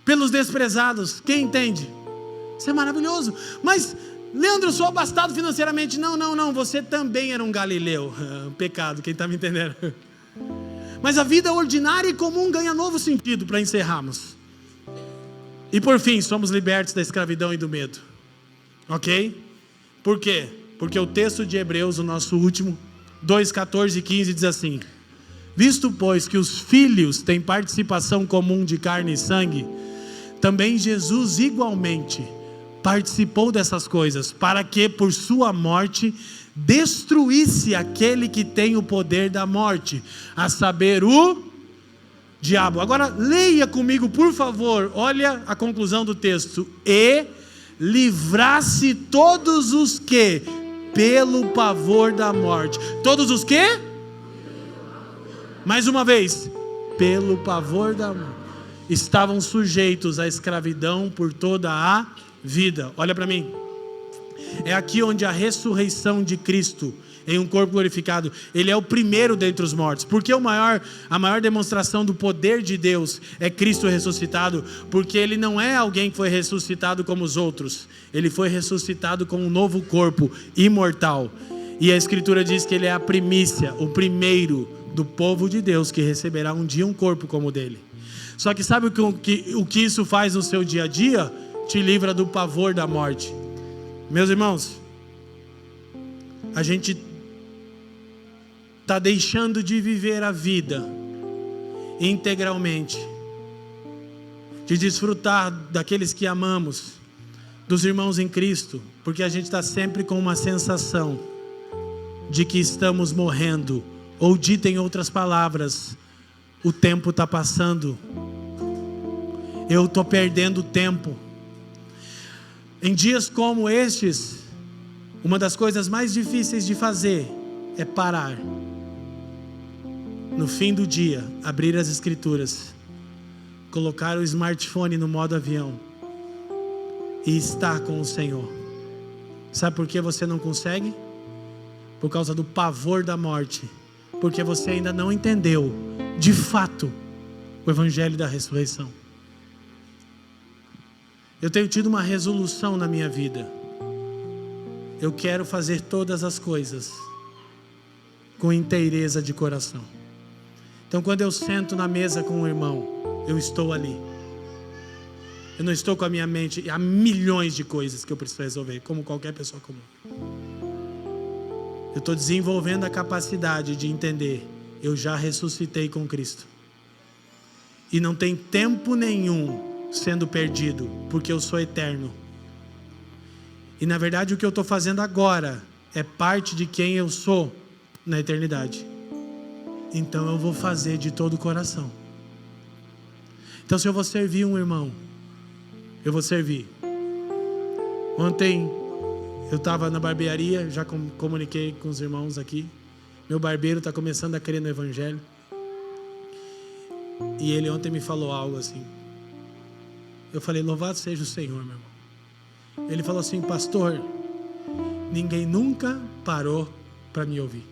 pelos desprezados. Quem entende? Isso é maravilhoso. Mas, Leandro, eu sou abastado financeiramente. Não, você também era um galileu. Pecado, quem está me entendendo? Mas a vida ordinária e comum ganha novo sentido, para encerrarmos. E por fim, somos libertos da escravidão e do medo. Ok? Por quê? Porque o texto de Hebreus, o nosso último, 2, 14 e 15, diz assim: visto, pois, que os filhos têm participação comum de carne e sangue, também Jesus igualmente participou dessas coisas, para que por sua morte destruísse aquele que tem o poder da morte, a saber, o diabo. Agora leia comigo, por favor. Olha a conclusão do texto: e livrasse todos os que pelo pavor da morte. Todos os que? Mais uma vez, pelo pavor da morte, estavam sujeitos à escravidão por toda a vida. Olha para mim. É aqui onde a ressurreição de Cristo em um corpo glorificado, ele é o primeiro dentre os mortos. Porque a maior demonstração do poder de Deus é Cristo ressuscitado, porque ele não é alguém que foi ressuscitado como os outros. Ele foi ressuscitado com um novo corpo imortal. E a Escritura diz que ele é a primícia, o primeiro do povo de Deus que receberá um dia um corpo como o dele. Só que sabe o que isso faz no seu dia a dia? Te livra do pavor da morte. Meus irmãos, a gente está deixando de viver a vida integralmente, de desfrutar daqueles que amamos, dos irmãos em Cristo, porque a gente está sempre com uma sensação de que estamos morrendo, ou dito em outras palavras, o tempo está passando, eu estou perdendo tempo. Em dias como estes, uma das coisas mais difíceis de fazer é parar. No fim do dia, abrir as Escrituras, colocar o smartphone no modo avião e estar com o Senhor. Sabe por que você não consegue? Por causa do pavor da morte. Porque você ainda não entendeu, de fato, o Evangelho da ressurreição. Eu tenho tido uma resolução na minha vida. Eu quero fazer todas as coisas com inteireza de coração. Então, quando eu sento na mesa com um irmão, eu estou ali. Eu não estou com a minha mente, há milhões de coisas que eu preciso resolver, como qualquer pessoa comum. Eu estou desenvolvendo a capacidade de entender, eu já ressuscitei com Cristo. E não tem tempo nenhum sendo perdido, porque eu sou eterno. E na verdade o que eu estou fazendo agora é parte de quem eu sou na eternidade. Então eu vou fazer de todo o coração. Então se eu vou servir um irmão, eu vou servir. Ontem eu estava na barbearia, já comuniquei com os irmãos aqui. Meu barbeiro está começando a crer no Evangelho. E ele ontem me falou algo assim. Eu falei, louvado seja o Senhor, meu irmão. Ele falou assim, pastor, ninguém nunca parou para me ouvir.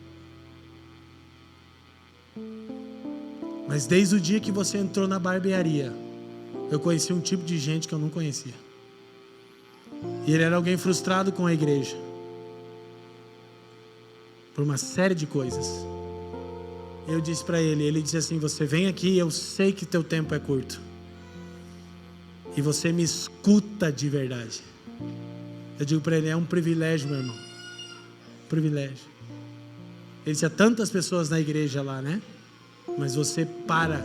Mas desde o dia que você entrou na barbearia, eu conheci um tipo de gente que eu não conhecia. E ele era alguém frustrado com a igreja. Por uma série de coisas. Eu disse para ele disse assim, você vem aqui, eu sei que teu tempo é curto. E você me escuta de verdade. Eu digo para ele, é um privilégio, meu irmão. Privilégio. Ele disse, há tantas pessoas na igreja lá, né? Mas você para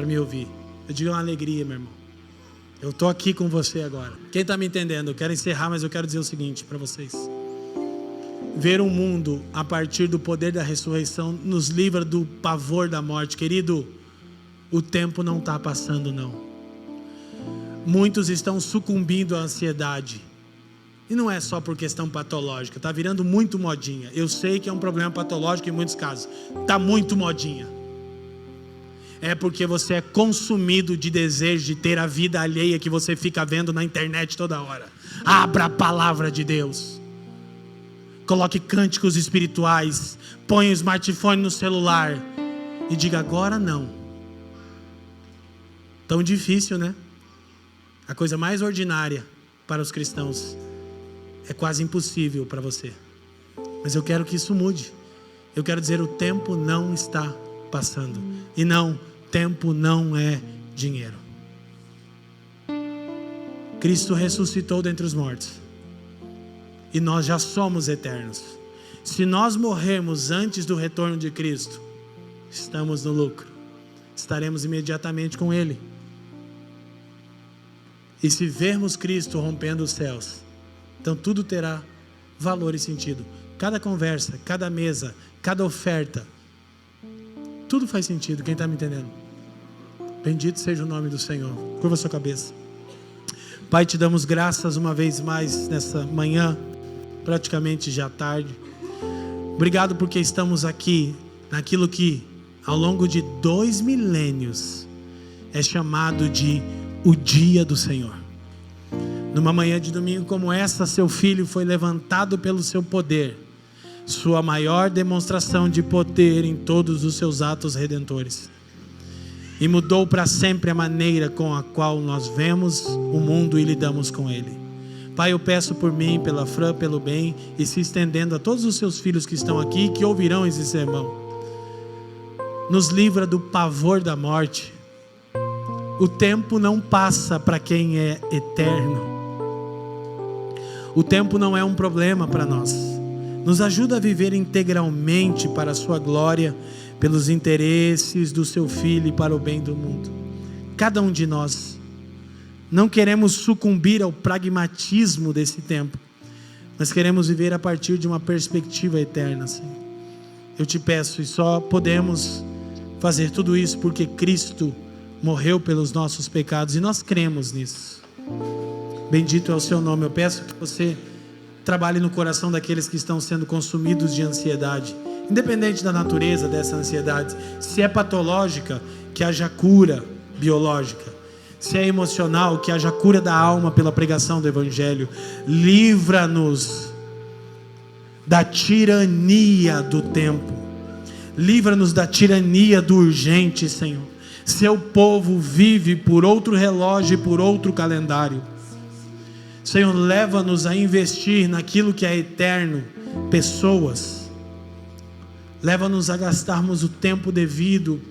me ouvir. Eu digo, é uma alegria, meu irmão. Eu estou aqui com você agora. Quem está me entendendo? Eu quero encerrar, mas eu quero dizer o seguinte para vocês. Ver um mundo a partir do poder da ressurreição nos livra do pavor da morte. Querido, o tempo não está passando, não. Muitos estão sucumbindo à ansiedade. E não é só por questão patológica. Está virando muito modinha. Eu sei que é um problema patológico em muitos casos. Está muito modinha. É porque você é consumido de desejo de ter a vida alheia que você fica vendo na internet toda hora. Abra a palavra de Deus. Coloque cânticos espirituais. Põe o smartphone no celular. E diga, agora não. Tão difícil, né? A coisa mais ordinária para os cristãos é quase impossível para você. Mas eu quero que isso mude. Eu quero dizer, o tempo não está passando. E não, tempo não é dinheiro. Cristo ressuscitou dentre os mortos. E nós já somos eternos. Se nós morrermos antes do retorno de Cristo, estamos no lucro. Estaremos imediatamente com Ele. E se vermos Cristo rompendo os céus, então tudo terá valor e sentido. Cada conversa, cada mesa, cada oferta, tudo faz sentido. Quem está me entendendo? Bendito seja o nome do Senhor. Curva a sua cabeça. Pai, te damos graças uma vez mais nessa manhã, praticamente já tarde. Obrigado porque estamos aqui naquilo que ao longo de 2 milênios é chamado de o dia do Senhor. Numa manhã de domingo como essa, seu filho foi levantado pelo seu poder, sua maior demonstração de poder em todos os seus atos redentores, e mudou para sempre a maneira com a qual nós vemos o mundo e lidamos com ele. Pai, eu peço por mim, pela Fran, pelo bem, e se estendendo a todos os seus filhos que estão aqui e que ouvirão esse sermão. Nos livra do pavor da morte. O tempo não passa para quem é eterno. O tempo não é um problema para nós. Nos ajuda a viver integralmente para a sua glória, pelos interesses do seu Filho e para o bem do mundo. Cada um de nós não queremos sucumbir ao pragmatismo desse tempo, mas queremos viver a partir de uma perspectiva eterna, Senhor. Eu te peço, e só podemos fazer tudo isso porque Cristo morreu pelos nossos pecados, e nós cremos nisso. Bendito é o seu nome. Eu peço que você trabalhe no coração daqueles que estão sendo consumidos de ansiedade, independente da natureza dessa ansiedade. Se é patológica, que haja cura biológica. Se é emocional, que haja cura da alma pela pregação do Evangelho. Livra-nos da tirania do tempo. Livra-nos da tirania do urgente, Senhor. Seu povo vive por outro relógio e por outro calendário. Senhor, leva-nos a investir naquilo que é eterno, pessoas. Leva-nos a gastarmos o tempo devido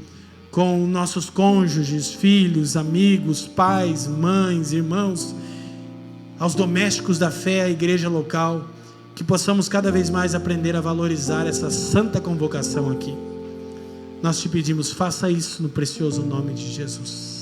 com nossos cônjuges, filhos, amigos, pais, mães, irmãos, aos domésticos da fé, à igreja local, que possamos cada vez mais aprender a valorizar essa santa convocação aqui. Nós te pedimos, faça isso no precioso nome de Jesus.